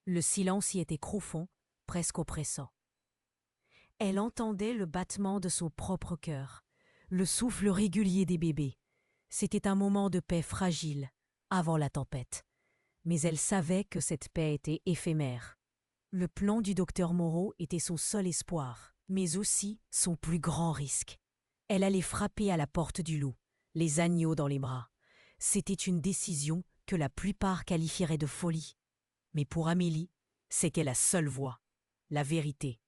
Le silence y était profond, presque oppressant. Elle entendait le battement de son propre cœur, le souffle régulier des bébés. C'était un moment de paix fragile, avant la tempête. Mais elle savait que cette paix était éphémère. Le plan du docteur Moreau était son seul espoir, mais aussi son plus grand risque. Elle allait frapper à la porte du loup, les agneaux dans les bras. C'était une décision que la plupart qualifieraient de folie. Mais pour Amélie, c'était la seule voie, la vérité.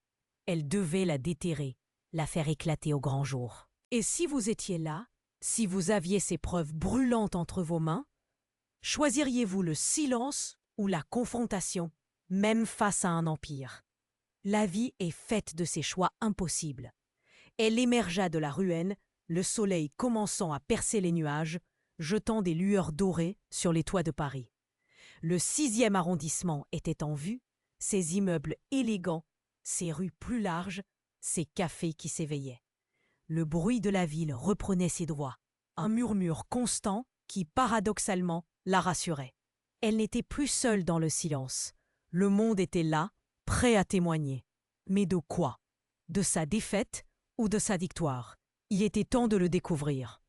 Elle devait la déterrer, la faire éclater au grand jour. Et si vous étiez là, si vous aviez ces preuves brûlantes entre vos mains, choisiriez-vous le silence ou la confrontation, même face à un empire? La vie est faite de ces choix impossibles. Elle émergea de la ruine, le soleil commençant à percer les nuages, jetant des lueurs dorées sur les toits de Paris. Le 6e arrondissement était en vue, ses immeubles élégants, ses rues plus larges, ses cafés qui s'éveillaient. Le bruit de la ville reprenait ses droits, un murmure constant qui, paradoxalement, la rassurait. Elle n'était plus seule dans le silence. Le monde était là, prêt à témoigner. Mais de quoi? De sa défaite ou de sa victoire? Il était temps de le découvrir.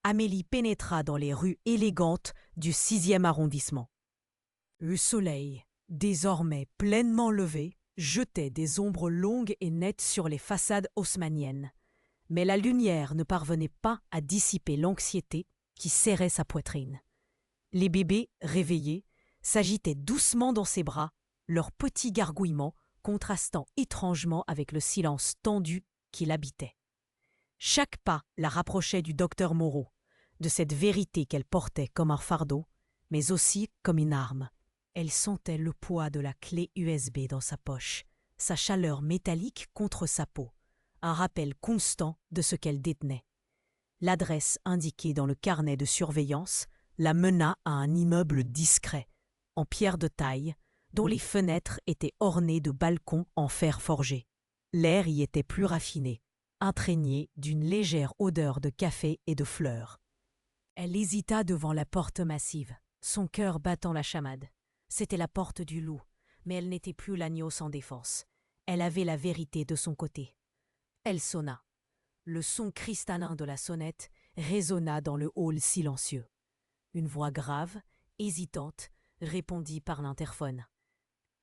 Amélie pénétra dans les rues élégantes du 6e arrondissement. Le soleil, désormais pleinement levé, jetait des ombres longues et nettes sur les façades haussmanniennes. Mais la lumière ne parvenait pas à dissiper l'anxiété qui serrait sa poitrine. Les bébés, réveillés, s'agitaient doucement dans ses bras, leurs petits gargouillements contrastant étrangement avec le silence tendu qui l'habitait. Chaque pas la rapprochait du docteur Moreau, de cette vérité qu'elle portait comme un fardeau, mais aussi comme une arme. Elle sentait le poids de la clé USB dans sa poche, sa chaleur métallique contre sa peau, un rappel constant de ce qu'elle détenait. L'adresse indiquée dans le carnet de surveillance la mena à un immeuble discret, en pierre de taille, dont les fenêtres étaient ornées de balcons en fer forgé. L'air y était plus raffiné, imprégné d'une légère odeur de café et de fleurs. Elle hésita devant la porte massive, son cœur battant la chamade. C'était la porte du loup, mais elle n'était plus l'agneau sans défense. Elle avait la vérité de son côté. Elle sonna. Le son cristallin de la sonnette résonna dans le hall silencieux. Une voix grave, hésitante, répondit par l'interphone.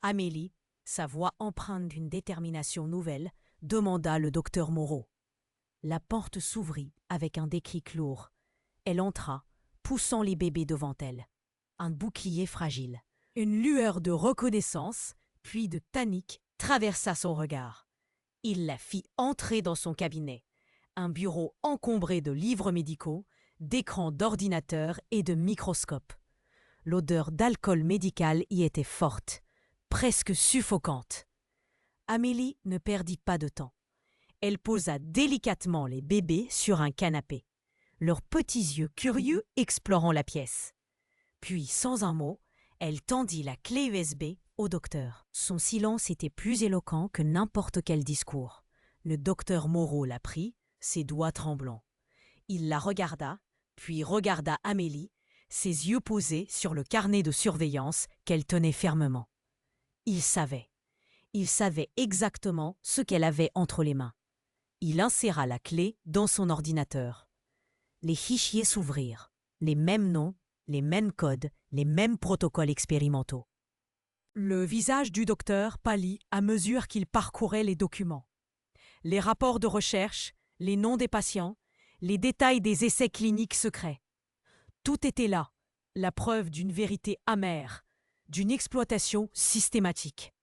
Amélie, sa voix empreinte d'une détermination nouvelle, demanda le docteur Moreau. La porte s'ouvrit avec un déclic lourd. Elle entra, poussant les bébés devant elle. Un bouclier fragile. Une lueur de reconnaissance, puis de panique, traversa son regard. Il la fit entrer dans son cabinet. Un bureau encombré de livres médicaux, d'écrans d'ordinateur et de microscopes. L'odeur d'alcool médical y était forte, presque suffocante. Amélie ne perdit pas de temps. Elle posa délicatement les bébés sur un canapé, leurs petits yeux curieux explorant la pièce. Puis, sans un mot, elle tendit la clé USB au docteur. Son silence était plus éloquent que n'importe quel discours. Le docteur Moreau la prit, ses doigts tremblants. Il la regarda, puis regarda Amélie, ses yeux posés sur le carnet de surveillance qu'elle tenait fermement. Il savait exactement ce qu'elle avait entre les mains. Il inséra la clé dans son ordinateur. Les fichiers s'ouvrirent, les mêmes noms, les mêmes codes, les mêmes protocoles expérimentaux. Le visage du docteur pâlit à mesure qu'il parcourait les documents. Les rapports de recherche, les noms des patients, les détails des essais cliniques secrets. Tout était là, la preuve d'une vérité amère, d'une exploitation systématique.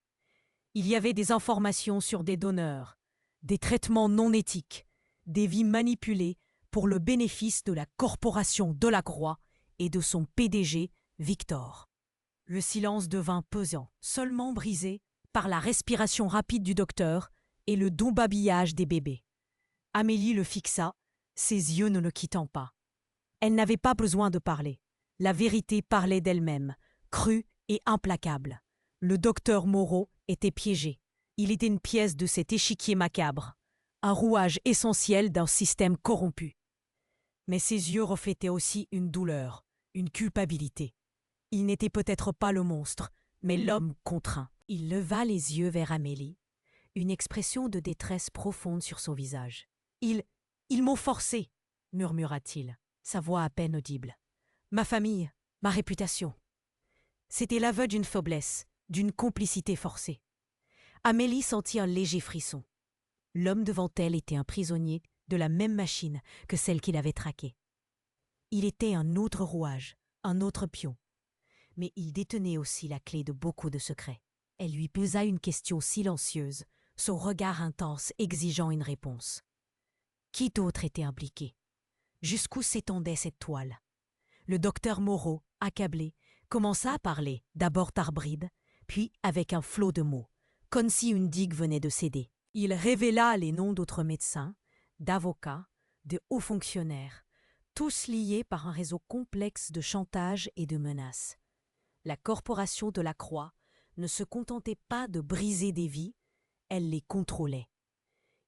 Il y avait des informations sur des donneurs, des traitements non éthiques, des vies manipulées pour le bénéfice de la corporation Delacroix et de son PDG, Victor. Le silence devint pesant, seulement brisé par la respiration rapide du docteur et le doux babillage des bébés. Amélie le fixa, ses yeux ne le quittant pas. Elle n'avait pas besoin de parler. La vérité parlait d'elle-même, crue et implacable. Le docteur Moreau était piégé. Il était une pièce de cet échiquier macabre, un rouage essentiel d'un système corrompu. Mais ses yeux reflétaient aussi une douleur, une culpabilité. Il n'était peut-être pas le monstre, mais l'homme contraint. Il leva les yeux vers Amélie, une expression de détresse profonde sur son visage. Ils m'ont forcé, murmura-t-il, sa voix à peine audible. Ma famille, ma réputation. C'était l'aveu d'une faiblesse, d'une complicité forcée. Amélie sentit un léger frisson. L'homme devant elle était un prisonnier de la même machine que celle qu'il avait traquée. Il était un autre rouage, un autre pion. Mais il détenait aussi la clé de beaucoup de secrets. Elle lui posa une question silencieuse, son regard intense exigeant une réponse. Qui d'autre était impliqué? Jusqu'où s'étendait cette toile? Le docteur Moreau, accablé, commença à parler, d'abord par bribes, puis avec un flot de mots, comme si une digue venait de céder. Il révéla les noms d'autres médecins, d'avocats, de hauts fonctionnaires, tous liés par un réseau complexe de chantage et de menaces. La corporation Delacroix ne se contentait pas de briser des vies, elle les contrôlait.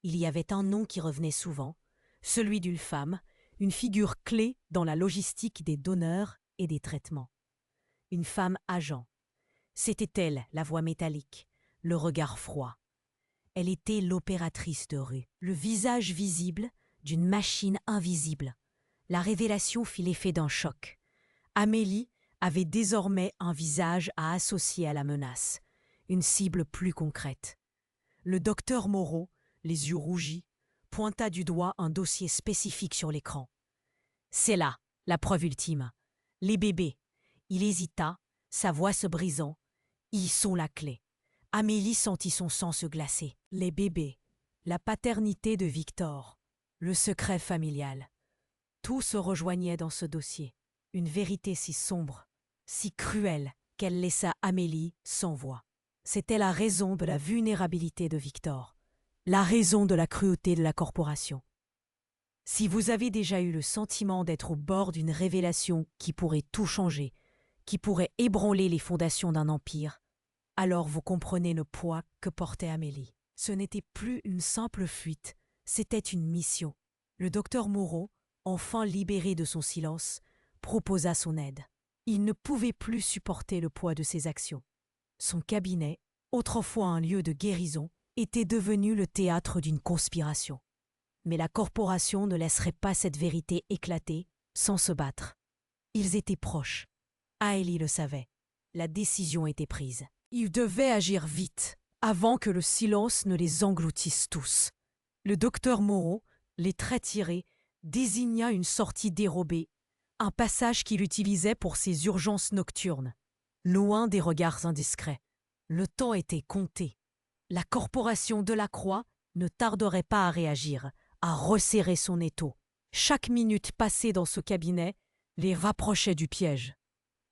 Il y avait un nom qui revenait souvent, celui d'une femme, une figure clé dans la logistique des donneurs et des traitements. Une femme agent. C'était elle, la voix métallique, le regard froid. Elle était l'opératrice de rue, le visage visible d'une machine invisible. La révélation fit l'effet d'un choc. Amélie avait désormais un visage à associer à la menace, une cible plus concrète. Le docteur Moreau, les yeux rougis, pointa du doigt un dossier spécifique sur l'écran. C'est là, la preuve ultime. Les bébés. Il hésita, sa voix se brisant. Ils sont la clé. Amélie sentit son sang se glacer. Les bébés, la paternité de Victor, le secret familial. Tout se rejoignait dans ce dossier. Une vérité si sombre, si cruelle, qu'elle laissa Amélie sans voix. C'était la raison de la vulnérabilité de Victor, la raison de la cruauté de la corporation. Si vous avez déjà eu le sentiment d'être au bord d'une révélation qui pourrait tout changer, qui pourrait ébranler les fondations d'un empire, alors vous comprenez le poids que portait Amélie. Ce n'était plus une simple fuite, c'était une mission. Le docteur Moreau, enfin libéré de son silence, proposa son aide. Il ne pouvait plus supporter le poids de ses actions. Son cabinet, autrefois un lieu de guérison, était devenu le théâtre d'une conspiration. Mais la corporation ne laisserait pas cette vérité éclater sans se battre. Ils étaient proches. Aélie le savait. La décision était prise. Ils devaient agir vite, avant que le silence ne les engloutisse tous. Le docteur Moreau, les traits tirés, désigna une sortie dérobée, un passage qu'il utilisait pour ses urgences nocturnes. Loin des regards indiscrets. Le temps était compté. La corporation Delacroix ne tarderait pas à réagir, à resserrer son étau. Chaque minute passée dans ce cabinet les rapprochait du piège.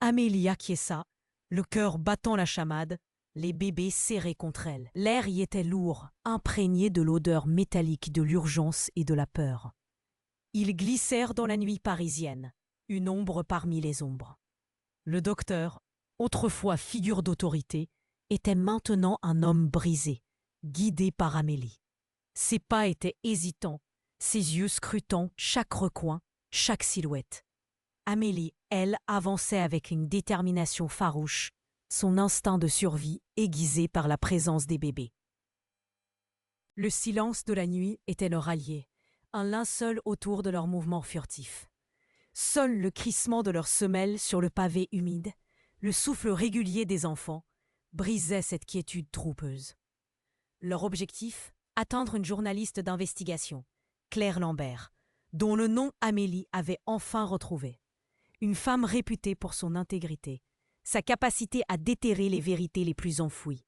Amélie acquiesça, le cœur battant la chamade, les bébés serrés contre elle. L'air y était lourd, imprégné de l'odeur métallique de l'urgence et de la peur. Ils glissèrent dans la nuit parisienne, une ombre parmi les ombres. Le docteur, autrefois figure d'autorité, était maintenant un homme brisé, guidé par Amélie. Ses pas étaient hésitants, ses yeux scrutant chaque recoin, chaque silhouette. Amélie, elle, avançait avec une détermination farouche, son instinct de survie aiguisé par la présence des bébés. Le silence de la nuit était leur allié, un linceul autour de leurs mouvements furtifs. Seul le crissement de leurs semelles sur le pavé humide, le souffle régulier des enfants, brisaient cette quiétude trompeuse. Leur objectif, atteindre une journaliste d'investigation, Claire Lambert, dont le nom Amélie avait enfin retrouvé. Une femme réputée pour son intégrité, sa capacité à déterrer les vérités les plus enfouies.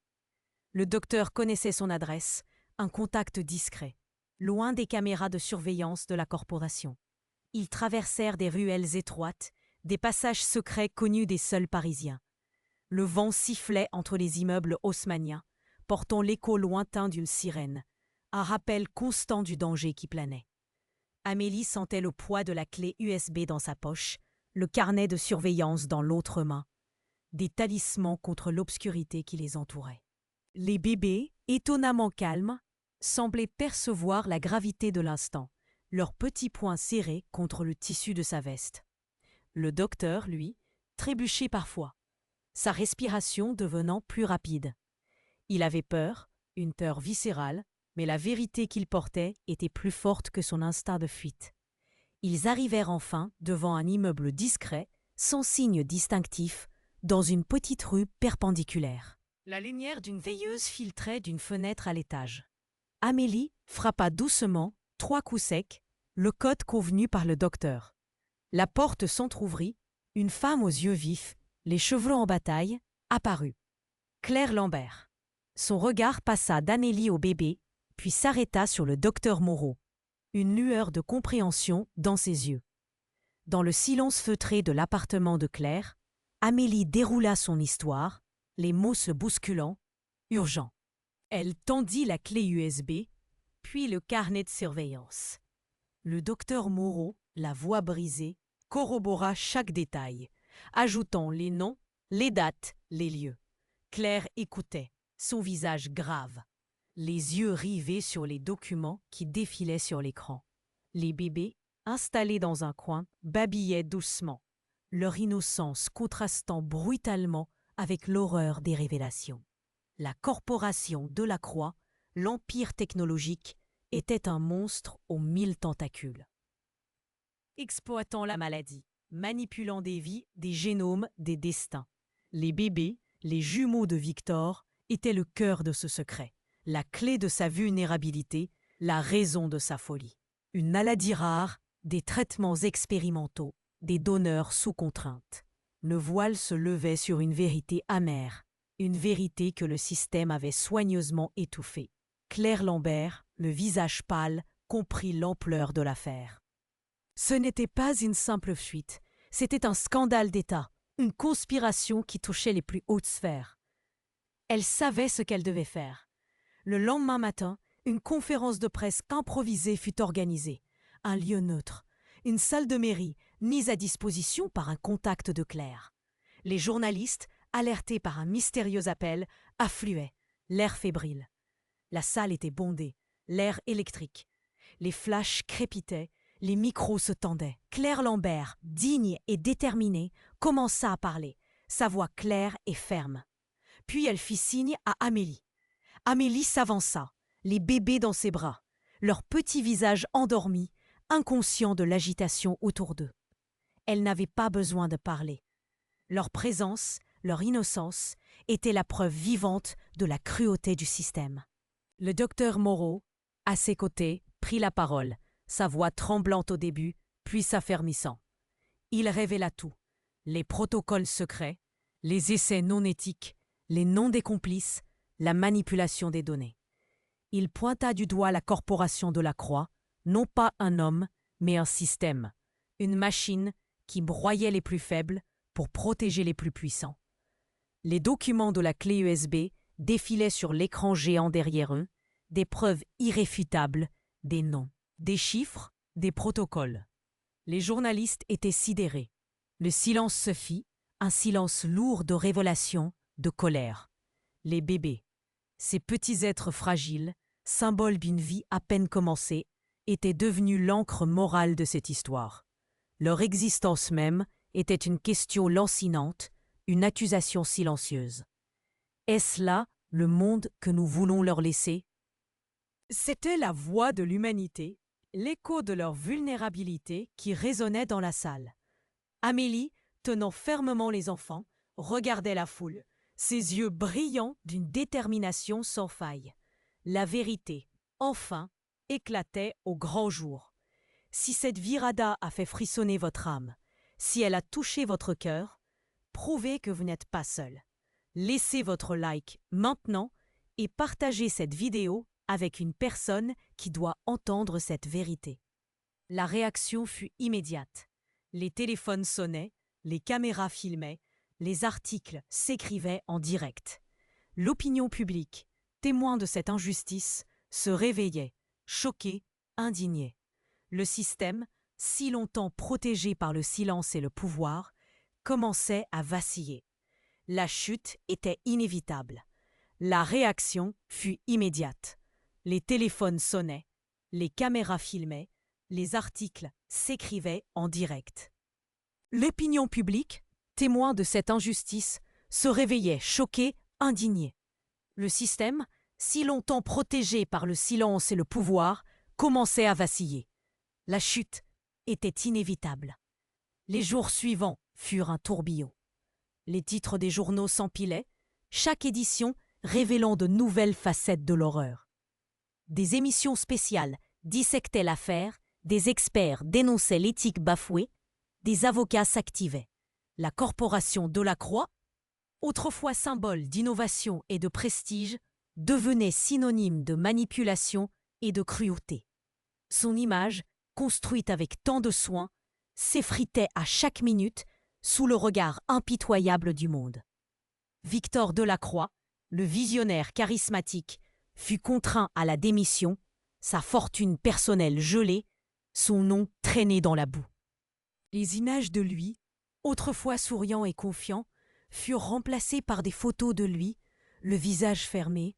Le docteur connaissait son adresse, un contact discret, loin des caméras de surveillance de la corporation. Ils traversèrent des ruelles étroites, des passages secrets connus des seuls Parisiens. Le vent sifflait entre les immeubles haussmanniens, portant l'écho lointain d'une sirène, un rappel constant du danger qui planait. Amélie sentait le poids de la clé USB dans sa poche, le carnet de surveillance dans l'autre main, des talismans contre l'obscurité qui les entourait. Les bébés, étonnamment calmes, semblaient percevoir la gravité de l'instant, leurs petits poings serrés contre le tissu de sa veste. Le docteur, lui, trébuchait parfois, sa respiration devenant plus rapide. Il avait peur, une peur viscérale, mais la vérité qu'il portait était plus forte que son instinct de fuite. Ils arrivèrent enfin devant un immeuble discret, sans signe distinctif, dans une petite rue perpendiculaire. La lumière d'une veilleuse filtrait d'une fenêtre à l'étage. Amélie frappa doucement, 3 coups secs, le code convenu par le docteur. La porte s'entr'ouvrit, une femme aux yeux vifs, les cheveux en bataille, apparut. Claire Lambert. Son regard passa d'Amélie au bébé, puis s'arrêta sur le docteur Moreau. Une lueur de compréhension dans ses yeux. Dans le silence feutré de l'appartement de Claire, Amélie déroula son histoire, les mots se bousculant, urgent. Elle tendit la clé USB, puis le carnet de surveillance. Le docteur Moreau, la voix brisée, corrobora chaque détail, ajoutant les noms, les dates, les lieux. Claire écoutait, son visage grave, les yeux rivés sur les documents qui défilaient sur l'écran. Les bébés, installés dans un coin, babillaient doucement, leur innocence contrastant brutalement avec l'horreur des révélations. La corporation Delacroix, l'empire technologique, était un monstre aux 1000 tentacules. Exploitant la maladie, manipulant des vies, des génomes, des destins. Les bébés, les jumeaux de Victor, étaient le cœur de ce secret, la clé de sa vulnérabilité, la raison de sa folie. Une maladie rare, des traitements expérimentaux, des donneurs sous contrainte. Le voile se levait sur une vérité amère, une vérité que le système avait soigneusement étouffée. Claire Lambert, le visage pâle, comprit l'ampleur de l'affaire. Ce n'était pas une simple fuite, c'était un scandale d'État, une conspiration qui touchait les plus hautes sphères. Elle savait ce qu'elle devait faire. Le lendemain matin, une conférence de presse improvisée fut organisée. Un lieu neutre, une salle de mairie mise à disposition par un contact de Claire. Les journalistes, alertés par un mystérieux appel, affluaient, l'air fébrile. La salle était bondée, l'air électrique. Les flashs crépitaient, les micros se tendaient. Claire Lambert, digne et déterminée, commença à parler, sa voix claire et ferme. Puis elle fit signe à Amélie. Amélie s'avança, les bébés dans ses bras, leurs petits visages endormis, inconscients de l'agitation autour d'eux. Elle n'avait pas besoin de parler. Leur présence, leur innocence, était la preuve vivante de la cruauté du système. Le docteur Moreau, à ses côtés, prit la parole, sa voix tremblante au début, puis s'affermissant. Il révéla tout, les protocoles secrets, les essais non éthiques, les noms des complices, la manipulation des données. Il pointa du doigt la corporation Delacroix, non pas un homme, mais un système, une machine qui broyait les plus faibles pour protéger les plus puissants. Les documents de la clé USB défilaient sur l'écran géant derrière eux, des preuves irréfutables, des noms, des chiffres, des protocoles. Les journalistes étaient sidérés. Le silence se fit, un silence lourd de révélation, de colère. Les bébés, ces petits êtres fragiles, symboles d'une vie à peine commencée, étaient devenus l'encre morale de cette histoire. Leur existence même était une question lancinante, une accusation silencieuse. Est-ce là le monde que nous voulons leur laisser? C'était la voix de l'humanité, l'écho de leur vulnérabilité qui résonnait dans la salle. Amélie, tenant fermement les enfants, regardait la foule, ses yeux brillants d'une détermination sans faille. La vérité, enfin, éclatait au grand jour. Si cette virada a fait frissonner votre âme, si elle a touché votre cœur, prouvez que vous n'êtes pas seul. Laissez votre like maintenant et partagez cette vidéo avec une personne qui doit entendre cette vérité. La réaction fut immédiate. Les téléphones sonnaient, les caméras filmaient, les articles s'écrivaient en direct. L'opinion publique, témoin de cette injustice, se réveillait, choquée, indignée. Le système, si longtemps protégé par le silence et le pouvoir, commençait à vaciller. La chute était inévitable. La réaction fut immédiate. Les téléphones sonnaient, les caméras filmaient, les articles s'écrivaient en direct. L'opinion publique, témoin de cette injustice, se réveillait choquée, indignée. Le système, si longtemps protégé par le silence et le pouvoir, commençait à vaciller. La chute était inévitable. Les jours suivants furent un tourbillon. Les titres des journaux s'empilaient, chaque édition révélant de nouvelles facettes de l'horreur. Des émissions spéciales dissectaient l'affaire, des experts dénonçaient l'éthique bafouée, des avocats s'activaient. La corporation Delacroix, autrefois symbole d'innovation et de prestige, devenait synonyme de manipulation et de cruauté. Son image, construite avec tant de soin, s'effritait à chaque minute sous le regard impitoyable du monde. Victor Delacroix, le visionnaire charismatique, fut contraint à la démission, sa fortune personnelle gelée, son nom traîné dans la boue. Les images de lui, autrefois souriant et confiant, furent remplacées par des photos de lui, le visage fermé,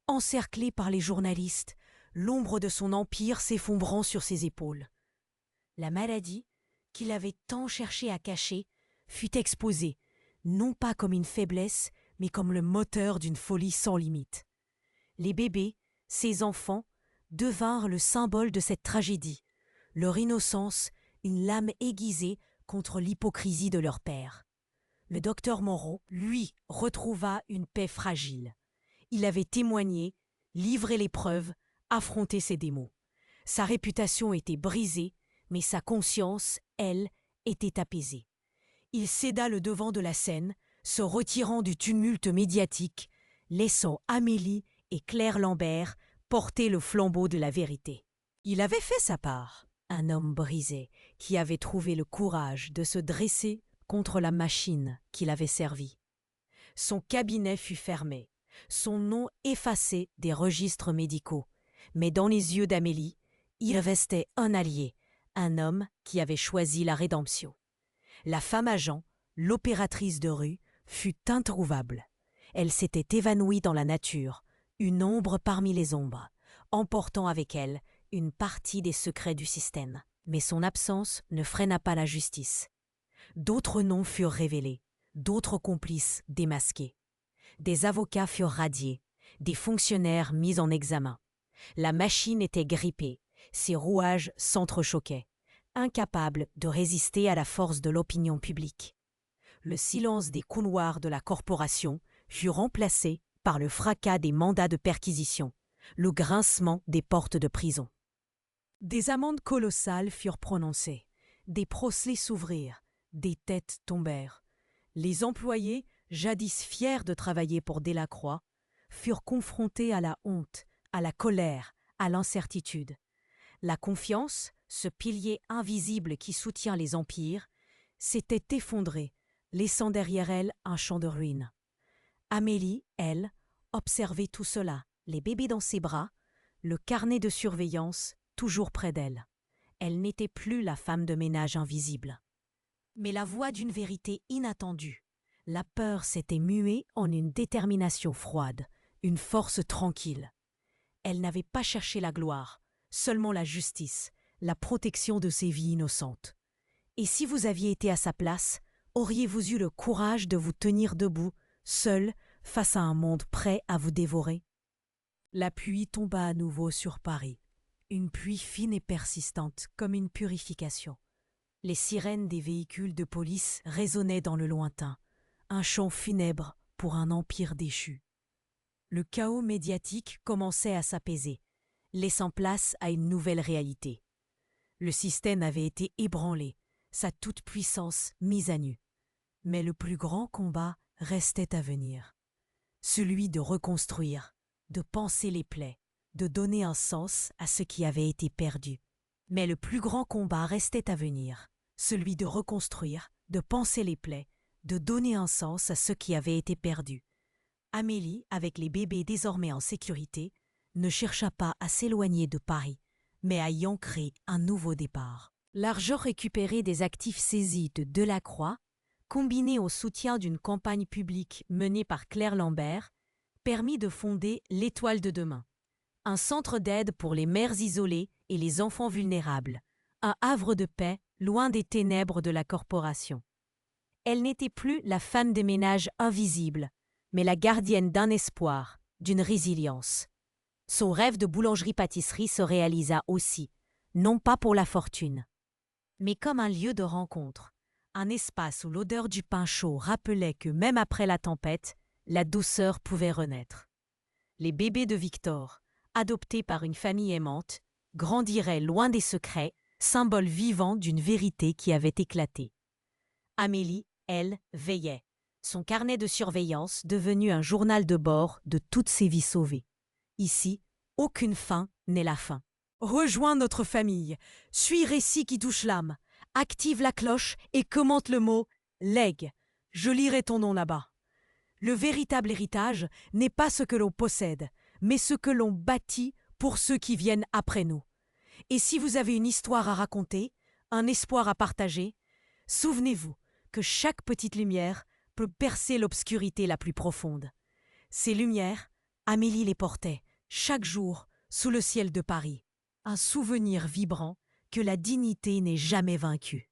encerclé par les journalistes, l'ombre de son empire s'effombrant sur ses épaules. La maladie, qu'il avait tant cherché à cacher, fut exposée, non pas comme une faiblesse, mais comme le moteur d'une folie sans limite. Les bébés, ses enfants, devinrent le symbole de cette tragédie, leur innocence une lame aiguisée contre l'hypocrisie de leur père. Le docteur Moreau, lui, retrouva une paix fragile. Il avait témoigné, livré les preuves, affronté ses démons. Sa réputation était brisée, mais sa conscience, elle, était apaisée. Il céda le devant de la scène, se retirant du tumulte médiatique, laissant Amélie et Claire Lambert porter le flambeau de la vérité. Il avait fait sa part, un homme brisé qui avait trouvé le courage de se dresser contre la machine qui l'avait servi. Son cabinet fut fermé, son nom effacé des registres médicaux, mais dans les yeux d'Amélie, il restait un allié, un homme qui avait choisi la rédemption. La femme agent, l'opératrice de rue, fut introuvable. Elle s'était évanouie dans la nature, une ombre parmi les ombres, emportant avec elle une partie des secrets du système. Mais son absence ne freina pas la justice. D'autres noms furent révélés, d'autres complices démasqués. Des avocats furent radiés, des fonctionnaires mis en examen. La machine était grippée, ses rouages s'entrechoquaient, incapables de résister à la force de l'opinion publique. Le silence des couloirs de la corporation fut remplacé par le fracas des mandats de perquisition, le grincement des portes de prison. Des amendes colossales furent prononcées, des procès s'ouvrirent, des têtes tombèrent. Les employés, jadis fiers de travailler pour Delacroix, furent confrontés à la honte, à la colère, à l'incertitude. La confiance, ce pilier invisible qui soutient les empires, s'était effondrée, laissant derrière elle un champ de ruines. Amélie, elle, observait tout cela, les bébés dans ses bras, le carnet de surveillance toujours près d'elle. Elle n'était plus la femme de ménage invisible. Mais la voix d'une vérité inattendue. La peur s'était muée en une détermination froide, une force tranquille. Elle n'avait pas cherché la gloire, seulement la justice, la protection de ses vies innocentes. Et si vous aviez été à sa place, auriez-vous eu le courage de vous tenir debout, seul, face à un monde prêt à vous dévorer? La pluie tomba à nouveau sur Paris, une pluie fine et persistante comme une purification. Les sirènes des véhicules de police résonnaient dans le lointain, un chant funèbre pour un empire déchu. Le chaos médiatique commençait à s'apaiser, laissant place à une nouvelle réalité. Le système avait été ébranlé, sa toute-puissance mise à nu. Mais le plus grand combat restait à venir. Celui de reconstruire, de panser les plaies, de donner un sens à ce qui avait été perdu. Mais le plus grand combat restait à venir, celui de reconstruire, de panser les plaies, de donner un sens à ce qui avait été perdu. Amélie, avec les bébés désormais en sécurité, ne chercha pas à s'éloigner de Paris, mais à y ancrer un nouveau départ. L'argent récupéré des actifs saisis de Delacroix, combiné au soutien d'une campagne publique menée par Claire Lambert, permit de fonder l'Étoile de demain, un centre d'aide pour les mères isolées et les enfants vulnérables, un havre de paix loin des ténèbres de la corporation. Elle n'était plus la femme de ménage invisible, mais la gardienne d'un espoir, d'une résilience. Son rêve de boulangerie-pâtisserie se réalisa aussi, non pas pour la fortune, mais comme un lieu de rencontre, un espace où l'odeur du pain chaud rappelait que même après la tempête, la douceur pouvait renaître. Les bébés de Victor, adoptés par une famille aimante, grandiraient loin des secrets, symbole vivant d'une vérité qui avait éclaté. Amélie, elle, veillait, son carnet de surveillance devenu un journal de bord de toutes ses vies sauvées. Ici, aucune fin n'est la fin. Rejoins notre famille, suis récit qui touche l'âme, active la cloche et commente le mot « legs ». Je lirai ton nom là-bas. Le véritable héritage n'est pas ce que l'on possède, mais ce que l'on bâtit pour ceux qui viennent après nous. Et si vous avez une histoire à raconter, un espoir à partager, souvenez-vous que chaque petite lumière peut percer l'obscurité la plus profonde. Ces lumières, Amélie les portait, chaque jour, sous le ciel de Paris. Un souvenir vibrant que la dignité n'est jamais vaincue.